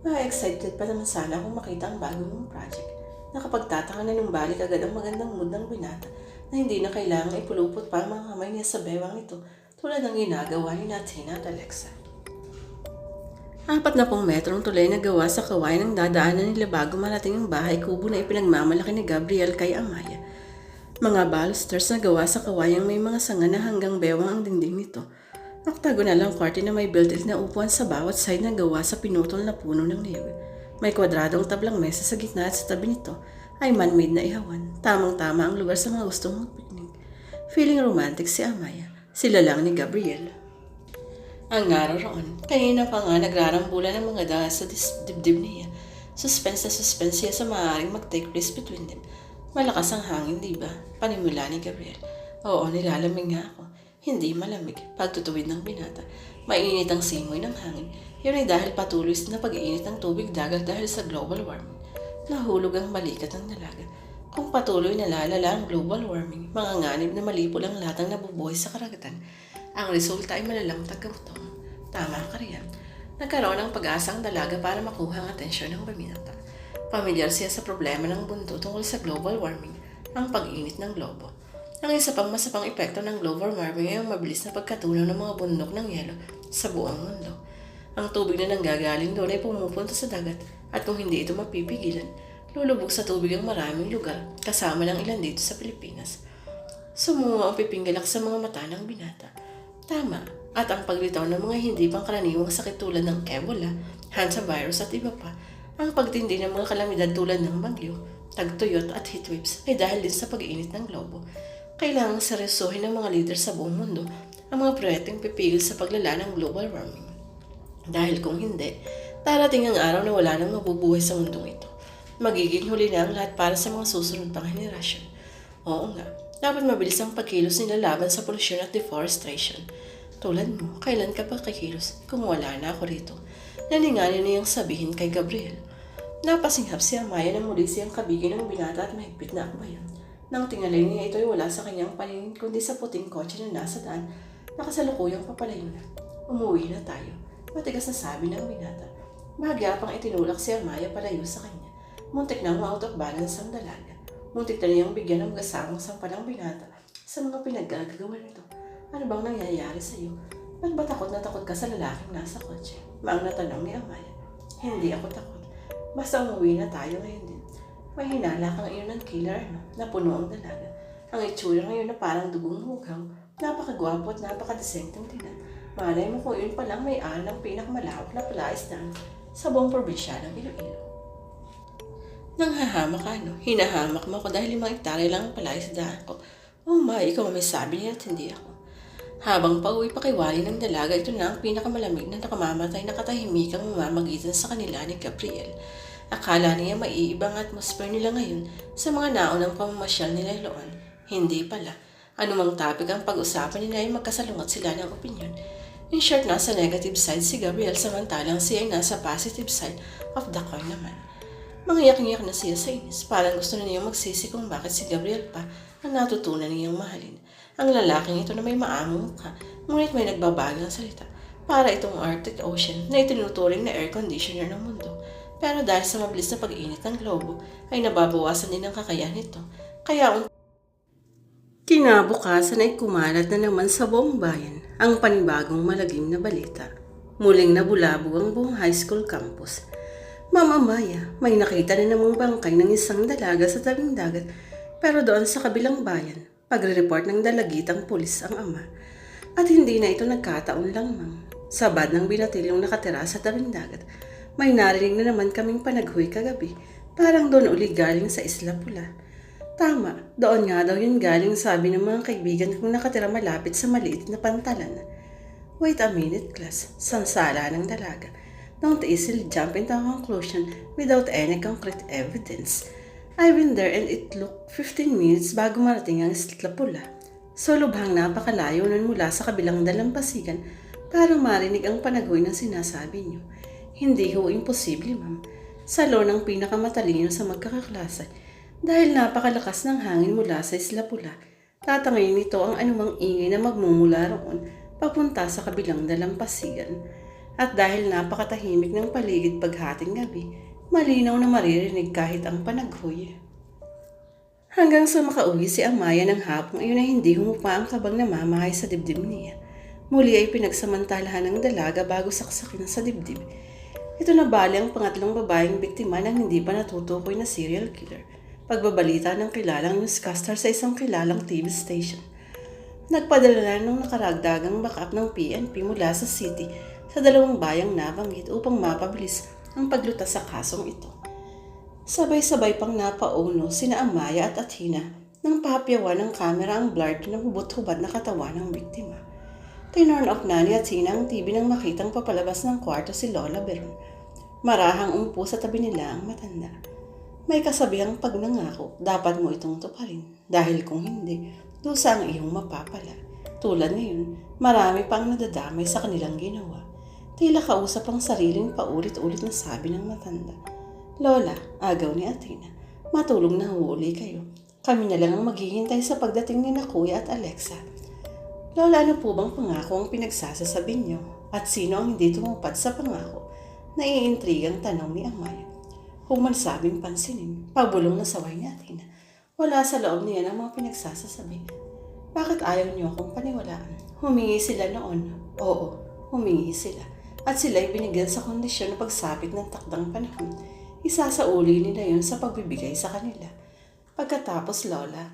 Ma-excited pa naman sana kung makita ang bago mong project. Nakapagtataka na nung balik agad ang magandang mood ng binata na hindi na kailangan ipulupot pa ang mga kamay niya sa bewang ito tulad ng ginagawa ni Natina at Alexa. 40 metrong tulay na gawa sa kawayan ng dadaanan nila bago marating ang bahay kubo na ipinagmamalaki ni Gabriel kay Amaya. Mga balusters na gawa sa kawayang may mga sanga na hanggang bewang ang dingding nito. Octagonal ang kwarto na may built-in na upuan sa bawat side na gawa sa pinutol na puno ng niyog. May kwadradong tablang mesa sa gitna at sa tabi nito ay man-made na ihawan. Tamang-tama ang lugar sa mga gustong mag-picnic. Feeling romantic si Amaya. Sila lang ni Gabriel ang naroon. Kanina pa nga nagrarambulan ng mga dahil sa dibdib niya. Suspense na suspense siya sa maaaring mag-take place between them. Malakas ang hangin, di ba? Panimula ni Gabriel. Oo, nilalamig nga ako. Hindi malamig. Pagtutuwid ng binata. Mainit ang simoy ng hangin. Yun ay dahil patuloy na pag-iinit ng tubig dagat dahil sa global warming. Nahulog ang balikat ng dalaga. Kung patuloy na lalala ang global warming, mga nganib na malipol ang lahat ng nabubuhay sa karagatan, ang resulta ay malalang tagutom. Tama ka riyan. Nagkaroon ng pag-asa ang dalaga para makuha ang atensyon ng binata. Pamilyar siya sa problema ng mundo tungkol sa global warming, ang pag-init ng globo. Ang isa pang masapang epekto ng global warming ay ang mabilis na pagkatunaw ng mga bundok ng yelo sa buong mundo. Ang tubig na nanggagaling doon ay pumupunta sa dagat at kung hindi ito mapipigilan, lulubog sa tubig ang maraming lugar kasama ng ilan dito sa Pilipinas. Sumuha ang pipinggalak sa mga mata ng binata. Tama, at ang paglitaw ng mga hindi pangkaraniwang sakit tulad ng Ebola, hantavirus at iba pa, ang pagtindi ng mga kalamidad tulad ng bagyo, tagtuyot at heatwaves ay dahil din sa pag-iinit ng globo. Kailangang seryosohin ng mga leader sa buong mundo ang mga proyekteng pipigil sa paglala ng global warming. Dahil kung hindi, darating ang araw na wala nang mabubuhay sa mundong ito. Magiging huli na ang lahat para sa mga susunod pang henerasyon. Oo nga, dapat mabilis ang pagkilos nila laban sa polusyon at deforestation. Tulad mo, kailan ka pa kikilos kung wala na ako rito? Naninganin niyang sabihin kay Gabriel. Napasinghap si Amaya na muli siyang kabigin ng binata at mahigpit na akbayan. Nang tingalay niya ito'y wala sa kanyang paningin kundi sa puting kotse na nasa daan, nakasalukuyang papalayo na. Umuwi na tayo. Matigas na sabi ng binata. Bahagya pang itinulak si Amaya palayo sa kanya. Muntik na out of balance ang dalaga. Muntik na niyang bigyan ng gasamang sampalang binata sa mga pinaggagawa nito. Ano bang nangyayari sa iyo? Ba't ba takot na takot ka sa lalaking nasa kotse? Maang natanong ni Amaya. Hindi ako takot. Basta umuwi na tayo ngayon din. May hinala kang iyon ng killer na puno ang dalaga. Ang itsura ngayon na parang dugong hugaw. Napakagwapo at napakadesenteng tingnan. Malay mo kung yun palang may-ari ng pinakamalawak na palaisdaan sa buong probinsya ng Iloilo. Nang hahamak ka, no? Hinahamak mo ako dahil 5 hektarya lang ang palaisdaan ko. Oh my, ikaw may sabi niya at hindi ako. Habang pauwi pa kay Wally ng dalaga, ito na ang pinakamalamig na nakamamatay na katahimikang mamamagitan sa kanila ni Gabriel. Akala niya maiibang atmosphere nila ngayon sa mga naunang pamamasyal nila roon. Hindi pala. Anumang topic ang pag-usapan nila ay magkasalungat sila ng opinion. In short, nasa negative side si Gabriel samantalang siya ay nasa positive side of the coin naman. Mangiyak-ngiyak na siya sa inis. Parang gusto na niyang magsisi kung bakit si Gabriel pa ang natutunan niyang mahalin. Ang lalaking ito na may maamong mukha, ngunit may nagbabagang salita. Para itong Arctic Ocean na itinuturing na air conditioner ng mundo. Pero dahil sa mabilis na pag-init ng globo, ay nababawasan din ang kakayahan nito. Kaya kinabukasan ay kumalat na naman sa buong bayan ang panibagong malagim na balita. Muling nabulabog ang buong high school campus. Mama Maya, may nakita na namang bangkay ng isang dalaga sa tabing dagat, pero doon sa kabilang bayan, pagre-report ng dalagitang pulis ang ama. At hindi na ito nagkataon lamang. Sabad ng binatilyong nakatira sa tabing dagat, may narinig na naman kaming panaghoy kagabi, parang doon uli galing sa Isla Pula. Tama, doon nga daw yun galing, sabi ng mga kaibigan kong nakatira malapit sa maliit na pantalan. Wait a minute, class, sansala ng dalaga. Don't easily jump into a conclusion without any concrete evidence. I've been there and it took 15 minutes bago marating ang Isla Pula. So lubhang napakalayo nun mula sa kabilang dalampasigan para marinig ang panaghoy ng sinasabi niyo. Hindi ho imposible, ma'am. Salo ng pinakamatalino sa magkakaklase. Dahil napakalakas ng hangin mula sa Isla Pula, tatangayin nito ang anumang ingay na magmumula roon papunta sa kabilang dalampasigan. At dahil napakatahimik ng paligid paghating gabi, malinaw na maririnig kahit ang panaghoy. Hanggang sa makauwi si Amaya ng hapong iyon ay hindi humupa ang kabang namamahay sa dibdib niya. Muli ay pinagsamantalahan ng dalaga bago saksakin sa dibdib. Ito na bali ang pangatlong babaeng biktima ng hindi pa natutukoy na serial killer. Pagbabalita ng kilalang newscaster sa isang kilalang TV station. Nagpadala na ng nakaragdagang backup ng PNP mula sa city sa 2 bayang nabanggit upang mapabilis ang paglutas sa kasong ito. Sabay-sabay pang napauno sina Amaya at Athena nang papyawan ng kamera ang blurred na hubot-hubad na katawan ng biktima. Tinurn off na ni Athena ang TV nang makitang papalabas ng kwarto si Lola Beron. Marahang umpo sa tabi nila ang matanda. May kasabihang pag nangako, dapat mo itong tuparin. Dahil kung hindi, dusa ang iyong mapapala. Tulad ngayon, marami pang nadadamay sa kanilang ginawa. Tila kausap ang sariling paulit-ulit na sabi ng matanda. Lola, agaw ni Athena, matulog na huli kayo. Kami na lang ang maghihintay sa pagdating ni na Kuya at Alexa. Lola, ano po bang pangako ang pinagsasasabi niyo? At sino ang hindi tumupad sa pangako? Naiintrigang tanong ni Amaya. Kung man sabing pansinin, pabulong na saway ni Athena. Wala sa loob niya ng mga pinagsasasabi. Bakit ayaw niyo akong paniwalaan? Humingi sila noon. Oo, humingi sila. At sila'y binigyan sa kondisyon na pagsapit ng takdang panahon. Isasauli nila yun sa pagbibigay sa kanila. Pagkatapos, Lola,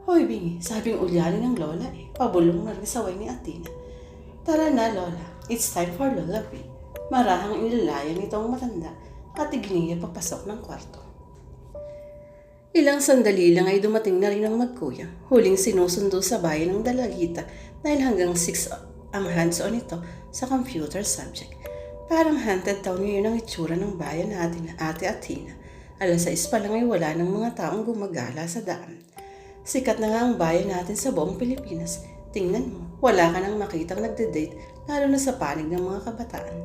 Hoy, Bingi, sabing ulyanin ng Lola Pabulong na rin saway ni Athena. Tara na, Lola. It's time for Lola B. Marahang inilalayan nito ang matanda at iginiya papasok ng kwarto. Ilang sandali lang ay dumating na rin ang magkuya. Huling sinusundo sa bayan ng Dalagita dahil hanggang 6 ang hands-on nito sa computer subject. Parang haunted town ngayon ang itsura ng bayan natin na Ate Athena. Alas 6 pa lang ay wala ng mga taong gumagala sa daan. Sikat na nga ang bayan natin sa buong Pilipinas. Tingnan mo, wala ka nang makitang nagde-date lalo na sa panig ng mga kabataan.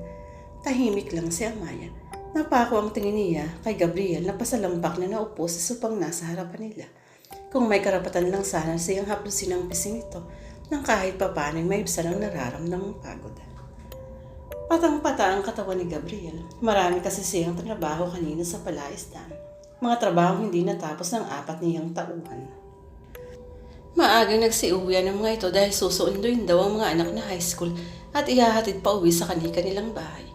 Tahimik lang si Amaya. Napako ang tingin niya kay Gabriel na pasalampak na naupo sa supang nasa harapan nila. Kung may karapatan lang sana siyang haplusin ang pising ito nang kahit papaano may ibsan ang nararamdamang pagod. Patang-pata ang katawan ni Gabriel. Marami kasi siyang trabaho kanina sa palaisdaan. Mga trabaho hindi natapos ng 4 niyang tauhan. Maagang nagsiuwian ng mga ito dahil susuunduin daw ang mga anak na high school at ihahatid pa uwi sa kanilang bahay.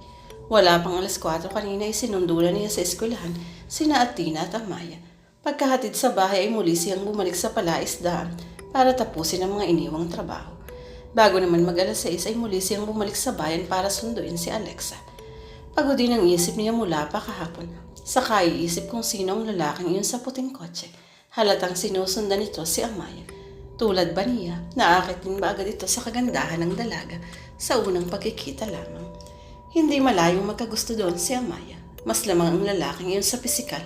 Wala pang alas 4 kanina ay sinundulan niya sa eskwelahan sina Athena at Amaya. Pagkahatid sa bahay ay muli siyang bumalik sa palaisdaan para tapusin ang mga iniwang trabaho. Bago naman mag-alas 6 ay muli siyang bumalik sa bayan para sunduin si Alexa. Pagod din ang isip niya mula pa kahapon. Saka iisip kung sino ang lalaking iyon sa puting kotse. Halatang sinusundan nito si Amaya. Tulad ba niya, naakit din ba agad ito sa kagandahan ng dalaga sa unang pagkikita lamang. Hindi malayong magkagusto doon si Amaya. Mas lamang ang lalaking iyon sa pisikal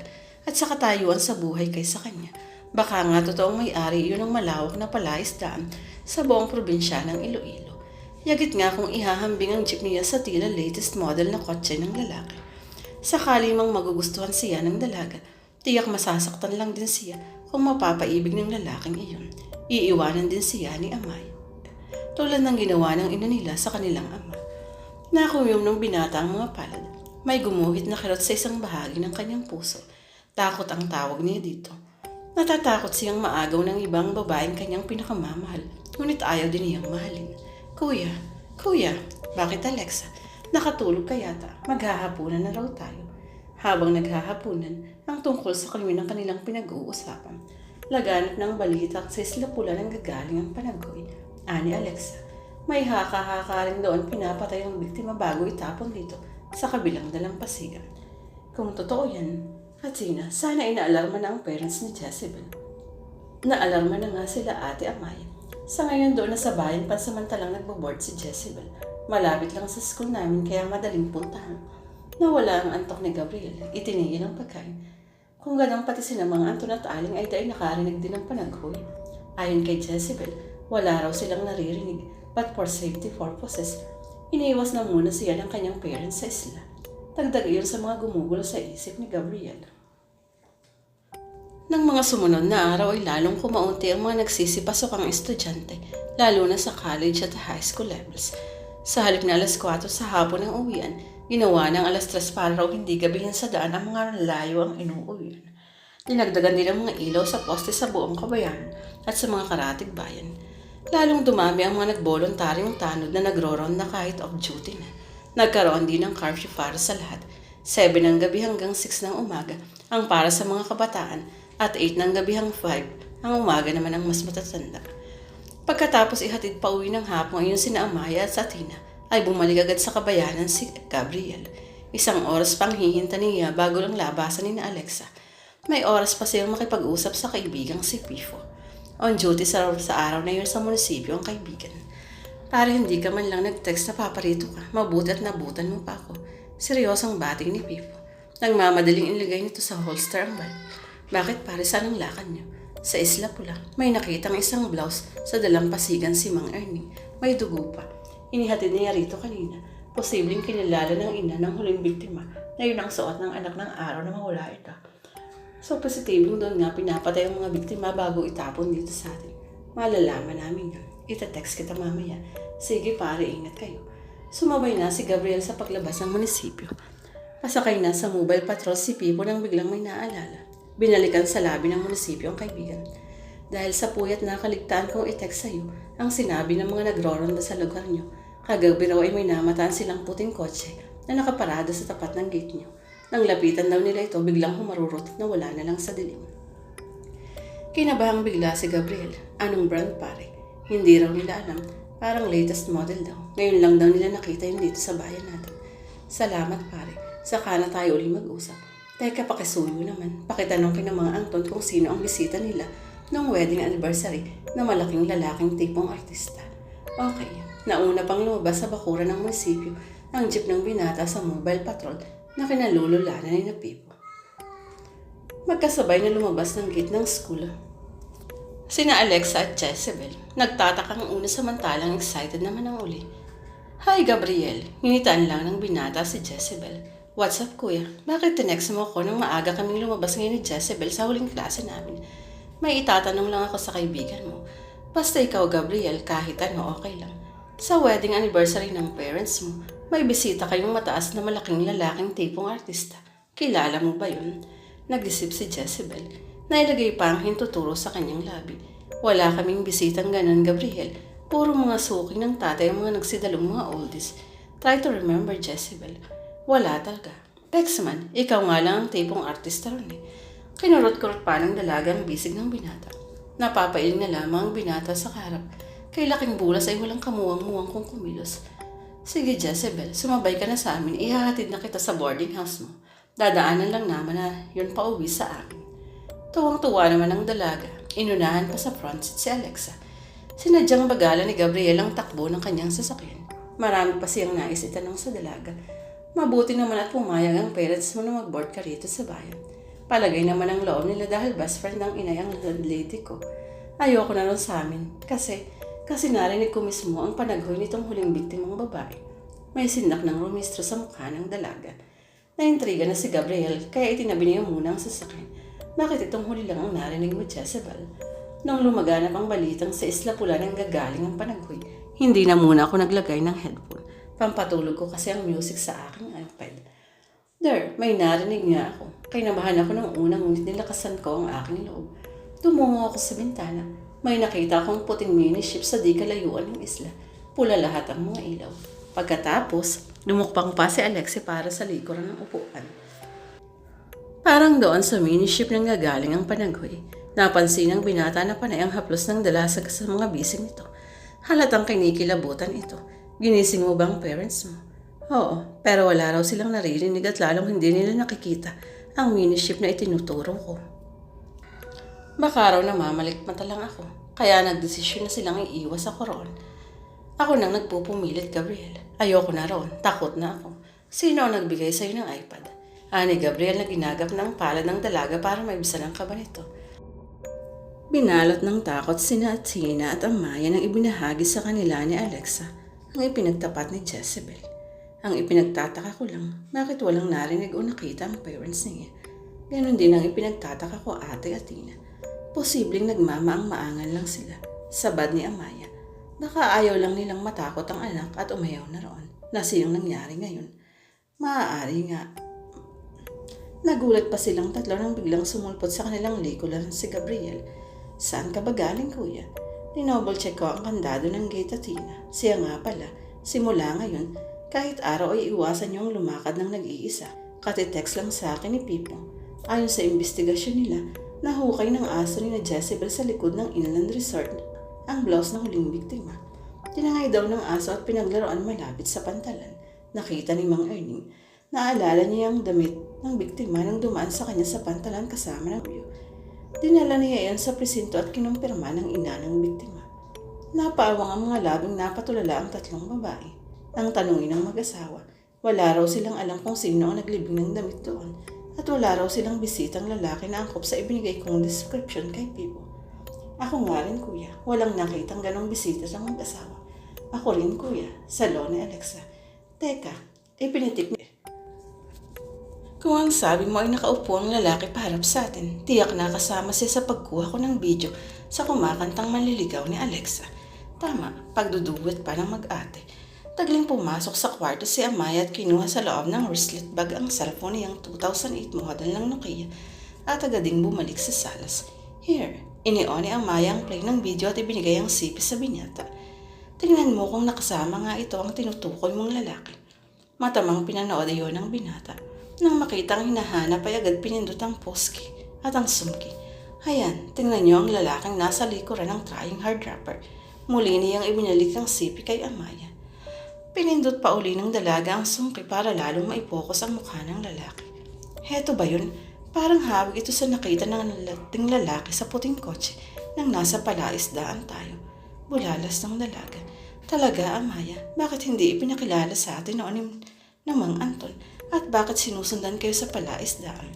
at sa katayuan sa buhay kaysa kanya. Baka nga totoong may-ari iyon ng malawak na palaisdaan sa buong probinsya ng Iloilo. Yagit nga kung ihahambing ang jeep niya sa tila latest model na kotse ng lalaki. Sakali mang magugustuhan siya ng dalaga, tiyak masasaktan lang din siya kung mapapaibig ng lalaking iyon. Iiwanan din siya ni Amaya. Tulad ng ginawa ng ina nila sa kanilang ama. Nakumiyom ng binata ang mga palad. May gumuhit na kirot sa isang bahagi ng kanyang puso. Takot ang tawag niya dito. Natatakot siyang maagaw ng ibang babaeng kanyang pinakamamahal. Ngunit ayaw din niyang mahalin. Kuya, bakit Alexa? Nakatulog ka yata. Maghahapunan na raw tayo. Habang naghahapunan, ang tungkol sa kalmi ng kanilang pinag-uusapan. Laganap ng balita sa isla pula ng gagaling ang panagoy. Ani Alexa. May haka-haka rin doon pinapatay ng biktima bago itapon dito sa kabilang dalampasigan. Kung totoo yan, Athena, sana inaalarma na ang parents ni Jezebel. Naalarma na nga sila Ate Amaya. Sa ngayon doon na sa bayan pansamantalang nagbo-board si Jezebel. Malapit lang sa school namin kaya madaling puntahan. Nawala ang antok ni Gabriel, itinigil ang pagkain. Kung ganang pati sinamang Anton at Aling ay dahil nakarinig din ng panaghoy. Ayon kay Jezebel, wala raw silang naririnig. But for safety purposes, iniiwas na muna siya ng kanyang parents sa isla. Dagdag iyon sa mga gumugulo sa isip ni Gabriel. Nang mga sumunod na araw ay lalong kumaunti ang mga nagsisipasokang estudyante, lalo na sa college at high school levels. Sa halip na alas 4 sa hapon ng uwian, ginawa ng alas 3 para raw hindi gabihin sa daan ang mga layo ang inuuwian. Dinagdagan din ang mga ilaw sa poste sa buong kabayan at sa mga karatig bayan. Lalong dumami ang mga nagboluntaryong tanod na nagro-round na kahit off-duty na. Nagkaroon din ng curfew para sa lahat. 7 ng gabi hanggang 6 ng umaga ang para sa mga kabataan at 8 ng gabi hanggang 5 ang umaga naman ang mas matatanda. Pagkatapos ihatid pa uwi ng hapon ayon sina Amaya at Athena ay bumalik agad sa kabayanan si Gabriel. Isang oras pang hihinta niya bago lang labasan ni na Alexa. May oras pa silang makipag-usap sa kaibigang si Pifo. On duty sa araw na yun sa munisipyo ang kaibigan. Para hindi ka man lang nag-text na paparito ka, mabuti at nabutan mo pa ako. Seryosong bating ni Pifo. Nagmamadaling ilagay nito sa holster ang bag. Bakit pare saan ang lakad niyo? Sa Isla Pula, may nakitang isang blouse sa dalampasigan si Mang Ernie. May dugo pa. Inihatid niya rito kanina. Posibleng kinilala ng ina ng huling biktima na yun ang suot ng anak ng araw na mawala ito. So positibong doon nga pinapatay ang mga biktima bago itapon dito sa atin. Malalaman namin yun. Ita-text kita mamaya. Sige pare, ingat kayo. Sumabay na si Gabriel sa paglabas ng munisipyo. Pasakay na sa mobile patrol si Pipo nang biglang may naalala. Binalikan sa labi ng munisipyo ang kaibigan. Dahil sa puyat na kaligtaan kong i-text sa'yo, ang sinabi ng mga nagroronda sa lugar nyo. Kagabi raw ay may namataan silang puting kotse na nakaparada sa tapat ng gate nyo. Nang lapitan daw nila ito, biglang humarurot at nawala na lang sa dilim. Kinabahang bigla si Gabriel. Anong brand pare? Hindi raw nila alam. Parang latest model daw. Ngayon lang daw nila nakita yun dito sa bayan natin. Salamat pare. Saka na tayo uli mag-usap. Teka, pakisuyo naman. Pakitanong kina mga Anton kung sino ang bisita nila noong wedding anniversary na malaking lalaking tipong artista. Okay. Nauna pang lumabas sa bakuran ng munisipyo ang jeep ng binata sa mobile patrol na kinalululanan ni na Pipo. Magkasabay na lumabas ng gate ng school. Sina Alexa at Jezebel. Nagtatakang una samantalang excited naman ang uli. Hi Gabriel, hinitaan lang ng binata si Jezebel. What's up kuya? Bakit tinext mo ako nang maaga kaming lumabas ngayon ni Jezebel sa huling klase namin? May itatanong lang ako sa kaibigan mo. Basta ikaw Gabriel, kahit ano okay lang. Sa wedding anniversary ng parents mo, may bisita kayong mataas na malaking lalaking tipong artista. Kilala mo ba yun? Nag-isip si Jezebel. Nailagay pa ang hintuturo sa kanyang labi. Wala kaming bisitang ganon, Gabriel. Puro mga suki ng tatay ang mga nagsidalong mga oldies. Try to remember, Jezebel. Wala talaga. Pexman, ikaw nga lang ang tipong artista ron eh. Kinurot-kurot pa ng dalaga ang bisig ng binata. Napapail na lamang ang binata sa karap. Kay laking bulas ay walang kamuwang-muwang kung kumilos. Sige Jezebel, sumabay ka na sa amin. Ihahatid na kita sa boarding house mo. Dadaanan lang naman na yun pa uwi sa amin. Tuwang-tuwa naman ang dalaga. Inunahan pa sa front seat si Alexa. Sinadyang bagala ni Gabriel ang takbo ng kanyang sasakyan. Marami pa siyang nais itanong sa dalaga. Mabuti naman at pumayag ang parents mo na mag-board ka rito sa bayan. Palagay naman ang loob nila dahil best friend ng inay ang landlady ko. Ayoko na rin sa amin kasi narinig ko mismo ang panaghoy nitong huling biktimang babae. May sindak ng rumistro sa mukha ng dalaga. Naintriga na si Gabriel kaya itinabi niya muna ang sasakyan. Bakit itong huli lang ang narinig mo, Jezebel? Nung lumaganap ang balitang sa Isla Pula nang gagaling ang panaghoy, hindi na muna ako naglagay ng headphone. Pampatulog ko kasi ang music sa aking iPad. There, may narinig nga ako. Kinabahan ako ng unang ngunit nilakasan ko ang aking loob. Tumungo ako sa bintana. May nakita akong puting mini-ship sa di kalayuan ng isla. Pula lahat ang mga ilaw. Pagkatapos, lumukpang pa si Alexi para sa likuran ng upuan. Parang doon sa mini-ship nang gagaling ang panaghoy. Napansin ng binata na panay ang haplos ng dalasag sa mga bisig nito. Halatang kinikilabutan ito. Ginising mo ba ang parents mo? Oo, pero wala raw silang naririnig at lalong hindi nila nakikita ang mini-ship na itinuturo ko. Baka raw namamalikmata lang ako, kaya nagdesisyon na silang iiwas ako roon. Ako nang nagpupumilit, Gabriel. Ayoko na roon, takot na ako. Sino ang nagbigay sa'yo ng iPad? Ani Gabriel na ginagap ng palad ng dalaga para maibisan ang kaba nito. Binalot ng takot sina Tina at Amaya nang ibinahagi sa kanila ni Alexa ang ipinagtapat ni Jezebel. Ang ipinagtataka ko lang, bakit walang narinig o nakita ang parents niya? Ganon din ang ipinagtataka ko ate at Tina. Posibleng nagmamaang-maangan lang sila. Sabad ni Amaya. Baka ayaw lang nilang matakot ang anak at umayaw na roon. Nasa yung nangyari ngayon. Maaari nga. Nagulat pa silang tatlo nang biglang sumulpot sa kanilang likuran si Gabriel. Saan ka ba galing kuya? Dinoble check ko ang kandado ng gate at Tina. Siya nga pala, simula ngayon, kahit araw ay iwasan niyong lumakad ng nag-iisa. Katitext lang sa akin ni Pipo. Ayon sa investigasyon nila, nahukay ng aso ni na Jezebel sa likod ng Inland Resort ang blouse ng huling biktima. Tinangay daw ng aso at pinaglaruan malapit sa pantalan. Nakita ni Mang Erning Naalala niya ang damit ng biktima nang dumaan sa kanya sa pantalan kasama ng kuyo. Dinala niya iyon sa presinto at kinumpirma ng ina ng biktima. Napaawang ang mga labing napatulala ang tatlong babae. Ang tanungin ng mag-asawa, wala raw silang alam kung sino ang naglibing ng damit doon at wala raw silang bisitang lalaki na angkop sa ibinigay kong description kay Pipo. Ako nga rin kuya, walang nakitang ganong bisita sa mag-asawa. Ako rin kuya, salo ni Alexa. Teka, ipinitik niya. Kung ang sabi mo ay nakaupo ang lalaki paharap sa atin, tiyak na kasama siya sa pagkuha ko ng video sa kumakantang manliligaw ni Alexa. Tama, pagduduwit pa ng mag-ate. Tagling pumasok sa kwarto si Amaya at kinuha sa loob ng wristlet bag ang cellphone niyang 2008 model ng Nokia at agad ding bumalik sa salas. Here, inion ni Amaya ang play ng video at ibinigay ang sipi sa binyata. Tingnan mo kung nakasama nga ito ang tinutukoy mong lalaki. Matamang pinanood iyon ng binata. Nang makita ang hinahanap ay agad pinindot ang poski at ang sumki. Ayan, tingnan niyo ang lalaking nasa likuran ng trying hard rapper. Muli niyang ibinalik ang sipi kay Amaya. Pinindot pa uli ng dalaga ang sumki para lalong maipokus ang mukha ng lalaki. Heto ba yun? Parang hawig ito sa nakita ng lating lalaki sa puting kotse nang nasa palaisdaan tayo. Bulalas ng dalaga. Talaga, Amaya, bakit hindi ipinakilala sa atin noon ni Mang Anton? At bakit sinusundan kayo sa palaisdaan?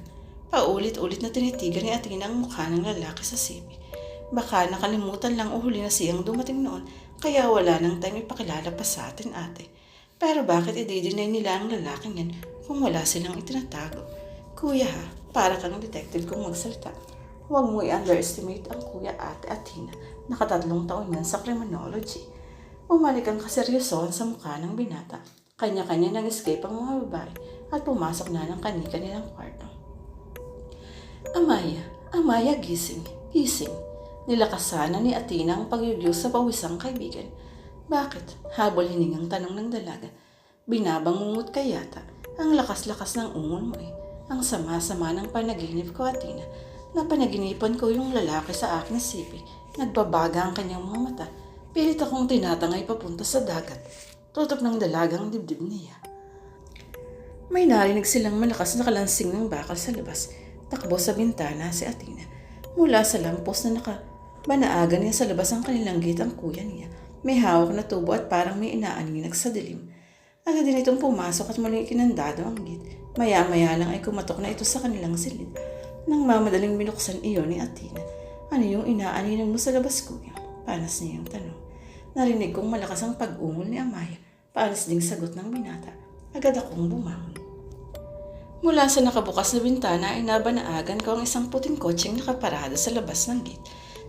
Paulit-ulit na tinitigan ni Athena ang mukha ng lalaki sa sipi. Baka nakalimutan lang o huli na siyang dumating noon, kaya wala nang time ipakilala pa sa atin ate. Pero bakit i-deny nila ang lalaking yan kung wala silang itinatago? Kuya ha, para kang detective kung magsalita. Huwag mo i-underestimate ang kuya ate Athena. Nakatatlong taon yan sa criminology. Umalik ang kaseryosohan sa mukha ng binata. Kanya-kanya nang escape ang mga babae at pumasok na ng kanilang kwarto. Amaya, gising. Nilakasan ni Athena ang pagyugyo sa pawisang kaibigan. Bakit? Habol hiningang tanong ng dalaga. Binabangungot ka yata. Ang lakas-lakas ng ungol mo eh. Ang sama-sama ng panaginip ko, Athena. Napanaginipan ko yung lalaki sa aking sipi. Nagbabaga ang kanyang mga mata. Pilit akong tinatangay papunta sa dagat. Tutok ng dalagang dibdib niya. May narinig silang malakas na kalansing ng bakal sa labas. Takbo sa bintana si Athena. Mula sa lampos na nakabanaagan niya sa labas ang kanilang gate ang kuya niya. May hawak na tubo at parang may inaaninag sa dilim. Agad din itong pumasok at muling kinandado ang gate. Maya-maya lang ay kumatok na ito sa kanilang silid. Nang mamadaling binuksan iyon ni Athena. Ano yung inaaninag mo sa labas kuya? Panas niya yung tanong. Narinig kong malakas ang pag-ungol ni Amaya. Paalis ding sagot ng binata. Agad akong bumangon. Mula sa nakabukas na bintana ay nabanaagan ko ang isang puting kotseng nakaparada sa labas ng gate.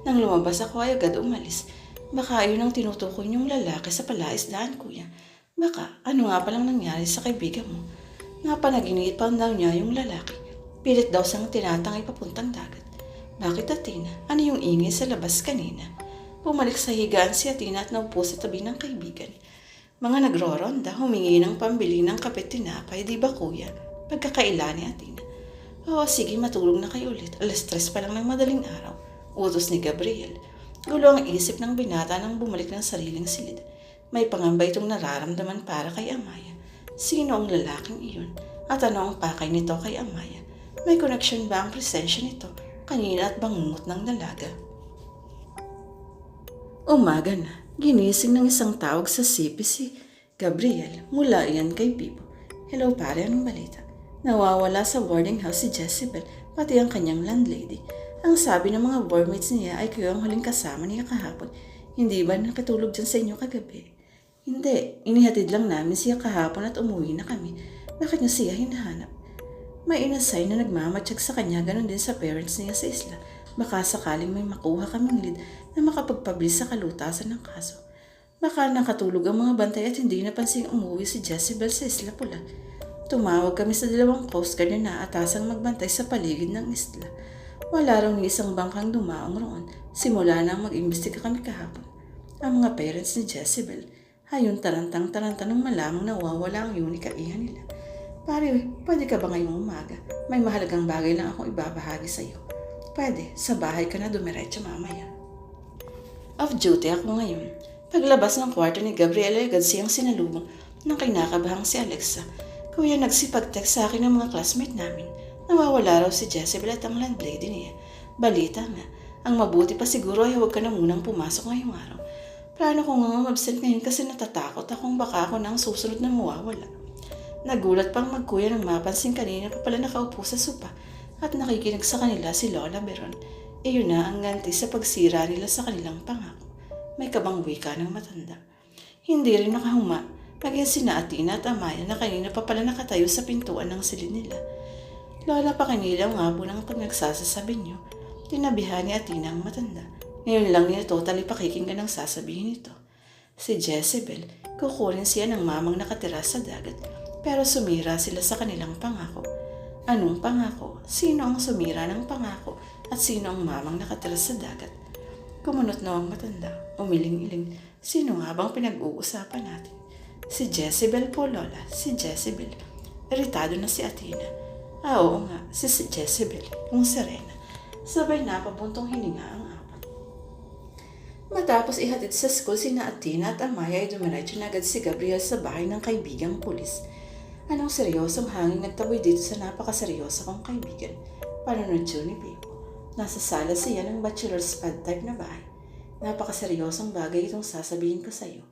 Nang lumabas ako ay agad umalis. Baka yun ang tinutukoy niyong lalaki sa palaisdaan kuya. Baka ano nga palang nangyari sa kaibigan mo? Napanaginipan daw niya yung lalaki. Pilit daw siyang tinatangay papuntang dagat. Bakit Athena? Ano yung ingay sa labas kanina? Bumalik sa higaan si Athena at naupo sa tabi ng kaibigan. Mga nagro-ronda, humingi ng pambili ng kape tinapay, di ba kuya? Pagkakaila ni Athena. Oo, sige, matulog na kayo ulit. 3:00 pa lang ng madaling araw. Utos ni Gabriel. Gulo ang isip ng binata nang bumalik ng sariling silid. May pangamba itong nararamdaman para kay Amaya. Sino ang lalaking iyon? At ano ang pakay nito kay Amaya? May connection ba ang presensya nito kanina at bangungot ng dalaga? Umaga na. Ginising ng isang tawag sa sipi si Gabriel. Mula iyan kay Pipo. Hello pare, anong balita? Nawawala sa boarding house si Jezebel, pati ang kanyang landlady. Ang sabi ng mga boardmates niya ay kayo ang huling kasama niya kahapon. Hindi ba nakatulog dyan sa inyo kagabi? Hindi, inihatid lang namin siya kahapon at umuwi na kami. Bakit niyo siya hinahanap? May inasay na nagmamatsyag sa kanya, ganun din sa parents niya sa isla. Baka sakaling may makuha kaming lead na makapagpabilis sa kalutasan ng kaso. Baka nakatulog ang mga bantay at hindi napansing umuwi si Jezebel sa Isla Pula. Tumawag kami sa 2 Coast Guard na naatasang magbantay sa paligid ng isla. Wala raw ni isang bangkang dumaong roon. Simula na mag-imbestiga kami kahapon. Ang mga parents ni Jezebel, hayon tarantang-taranta nung malamang nawawala ang unika iha nila. Pare, pwede ka ba ngayong umaga? May mahalagang bagay lang akong ibabahagi sa iyo. Pwede, sa bahay ka na dumiretso mamaya. Off duty ako ngayon. Paglabas ng kwarto ni Gabriel ay agad siyang sinalubong ng kinakabahang si Alexa. Kuya, nagsipag-text sa akin ng mga classmate namin. Nawawala raw si Jezebel at ang landlady niya. Balita nga, ang mabuti pa siguro ay huwag ka na munang pumasok ngayong araw. Plano ko nga mag-absent ngayon kasi natatakot akong baka ako na ang susunod na mawawala. Nagulat pang magkuya nang mapansin kanina pa pala nakaupo sa sopa at nakikinig sa kanila si Lola Beron. Iyon na ang ganti sa pagsira nila sa kanilang pangako. May kabang wika ng matanda. Hindi rin nakahuma, maging sina Athena at Amaya na kanina pa pala nakatayo sa pintuan ng silid nila. Lola, pakinilaw nga po ng pag nagsasasabi niyo. Tinabihan ni Athena ang matanda. Ngayon lang niya totally pakikinggan ang sasabihin nito. Si Jezebel, kukunin siya ng mamang nakatira sa dagat, pero sumira sila sa kanilang pangako. Anong pangako? Sino ang sumira ng pangako at sino ang mamang nakatira sa dagat? Kumunot na ang matanda, umiling-iling. Sino nga bang pinag-uusapan natin? Si Jezebel po, Lola, si Jezebel. Iritado na si Athena. Oo nga, si Jezebel, yung Serena. Sabay na pabuntong hininga ang apat. Matapos ihatid sa school sina Athena at Amaya ay dumiretso na agad si Gabriel sa bahay ng kaibigang pulis. Anong seryosong hangin nagtaboy dito sa napakaseryoso kong kaibigan? Panunod ni Pipo. Nasa sala siya ng bachelor's pad type na bahay. Napakaseryosong bagay itong sasabihin ko sa iyo.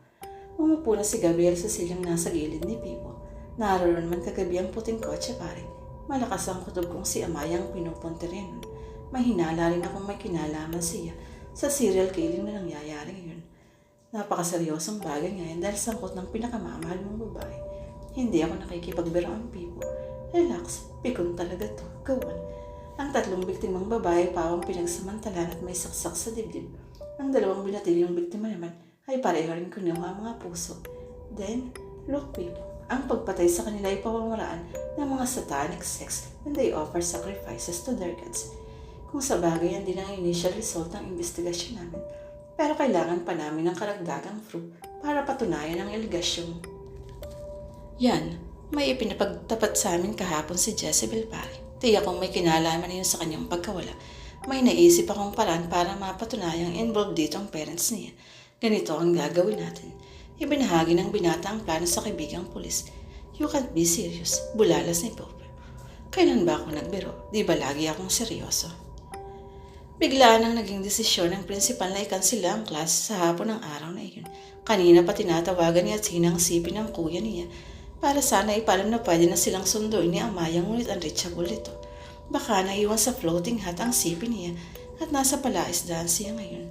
Umupo na si Gabriel sa silang nasa gilid ni Pipo. Naroon man kagabi ang puting kotse pare. Malakas ang kutob kong si Amaya ang pinupunti rin. Mahinala rin akong may kinalaman siya sa serial killing na nangyayari ngayon. Napakaseryosong bagay ngayon dahil sangkot ng pinakamamahal mong babae. Hindi ako nakikipagbiro ang Pipo. Relax, pikon talaga to. Gawan. Ang 3 biktimang babae pawang pinagsamantalan at may saksak sa dibdib. Ang 2 binatilyong biktima naman ay pareho rin kinuha ang mga puso. Then, look Pipo, ang pagpatay sa kanila ay pamamaraan ng mga satanic sects and they offer sacrifices to their gods. Kung sa bagay yan din ang initial result ng investigasyon namin. Pero kailangan pa namin ng karagdagang proof para patunayan ang aligasyon. Yan, may ipinapagtapat sa amin kahapon si Jezebel pare. Tiyak kong may kinalaman yun sa kanyang pagkawala. May naisip akong paraan para mapatunayang involved dito ang parents niya. Ganito ang gagawin natin. Ibinahagi ng binata ang plano sa kaibigang pulis. You can't be serious, bulalas ni Pope. Kailan ba ako nagbiro? Di ba lagi akong seryoso? Biglaan ang naging desisyon ng principal na ikansila ang class sa hapon ng araw na iyon. Kanina pa tinatawagan niya at sinang-sipin ng kuya niya para sana ipalam na pwede na silang sunduin ni Amaya ngunit unreachable ito. Baka naiwan sa floating hut ang sipin niya at nasa palaisdaan siya ngayon.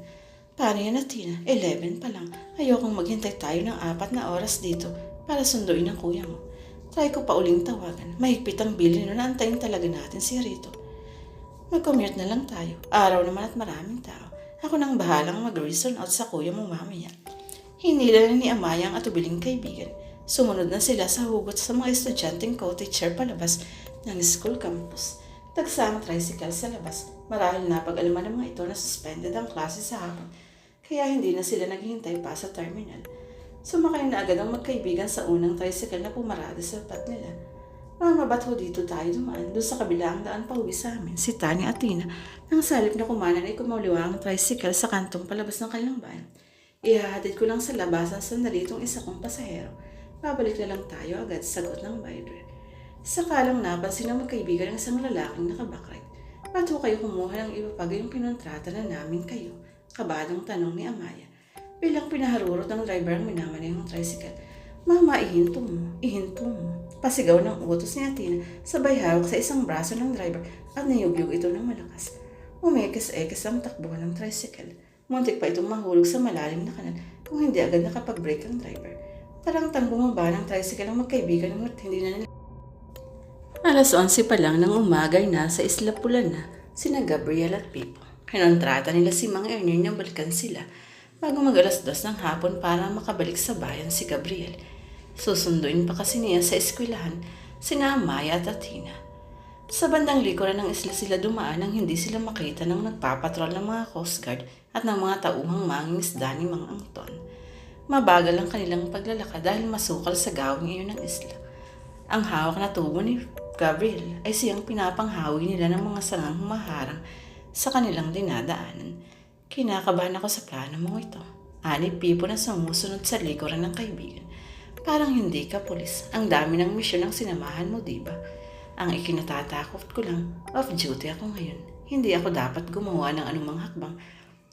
Paano yan Athena? 11 pa lang. Ayokong maghintay tayo ng 4 na oras dito para sunduin ang kuya mo. Try ko pa uling tawagan. Mahigpit ang bilin na antayin talaga natin si Rito. Mag-commute na lang tayo. Araw naman at maraming tao. Ako nang bahalang mag-reason out sa kuya mo mamaya. Hinila na ni Amaya ang atubiling kaibigan. Sumunod na sila sa hugot sa mga estudyanteng co-teacher palabas ng school campus. Tagsa ang tricycle sa labas. Marahil napag-alaman ng mga ito na suspended ang klase sa hapon. Kaya hindi na sila naghihintay pa sa terminal. Sumakay na agad ang magkaibigan sa unang tricycle na pumarada sa pat nila. Mama, ba't ho dito tayo dumaan? Doon sa kabilang daan pa uwi sa amin. Si Tani at Tina, nang salip na kumanan ay kumaliwa ang tricycle sa kantong palabas ng kanilang bayan. Ihahatid ko lang sa labasan sandali itong isa kong pasahero. Babalik na lang tayo agad, sagot ng rider. Sakalang napansin ng magkaibigan ng isang lalaking nakabakrate. Ba't ho kayo kumuha ng iba yung kinontrata na namin kayo? Kabadong tanong ni Amaya. Bilang pinaharurot ng driver ang minamanay ng tricycle. Mama, ihinto mo, ihinto mo. Pasigaw ng utos ni Athena, sabay hawak sa isang braso ng driver at niyugyug ito ng malakas. Umekes-ekes ang takbo ng tricycle. Muntik pa itong mahulog sa malalim na kanal kung hindi agad nakapag-brake ang driver. Tarangtang bumaba ng tricycle ang magkaibigan ngunit hindi na nila. Alas 11 pa lang ng umaga ay nasa Isla Pulan na sina Gabriel at Pipo. Kinontrata nila si Mang Ernie na balikan sila bago mag-alas 2 ng hapon para makabalik sa bayan si Gabriel. Susunduin pa kasi niya sa eskwelahan sina Amaya at Athena. Sa bandang likuran ng isla sila dumaan nang hindi sila makita ng nagpapatrol ng mga Coast Guard at ng mga tauhang mangingisda ni Mang Angton. Mabagal ang kanilang paglalakad dahil masukal sa gawing iyon ng isla. Ang hawak na tubo ni Gabriel ay siyang pinapanghawi nila ng mga sangang humaharang sa kanilang dinadaanan. Kinakabahan ako sa plano mo ito. Ani Pipo na sumusunod sa likuran ng kaibigan. Parang hindi ka pulis. Ang dami ng misyon ang sinamahan mo, di ba? Ang ikinatatakot ko lang, off duty ako ngayon. Hindi ako dapat gumawa ng anumang hakbang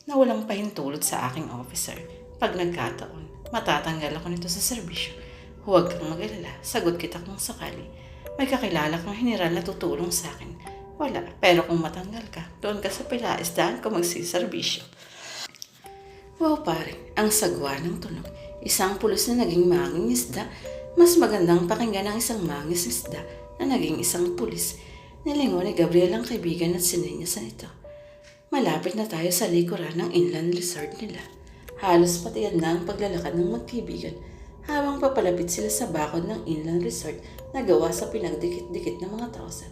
na walang pahintulot sa aking officer. Pag nagkataon, matatanggal ako nito sa serbisyo. Huwag kang mag-alala, sagot kita kung sakali. May kakilala kang general na tutulong sa akin. Wala, pero kung matanggal ka, doon ka sa pilaisdaan ko magsiservisyo. Wow pare, ang sagwa ng tunog. Isang pulis na naging mangingisda, mas magandang pakinggan ang isang mangingisda na naging isang pulis. Nilingon ni Gabriel ang kaibigan at sininyasan ito. Malapit na tayo sa likuran ng inland resort nila. Halos patiyan na ang paglalakad ng magkaibigan habang papalapit sila sa bakod ng inland resort na gawa sa pinagdikit-dikit ng mga trosa.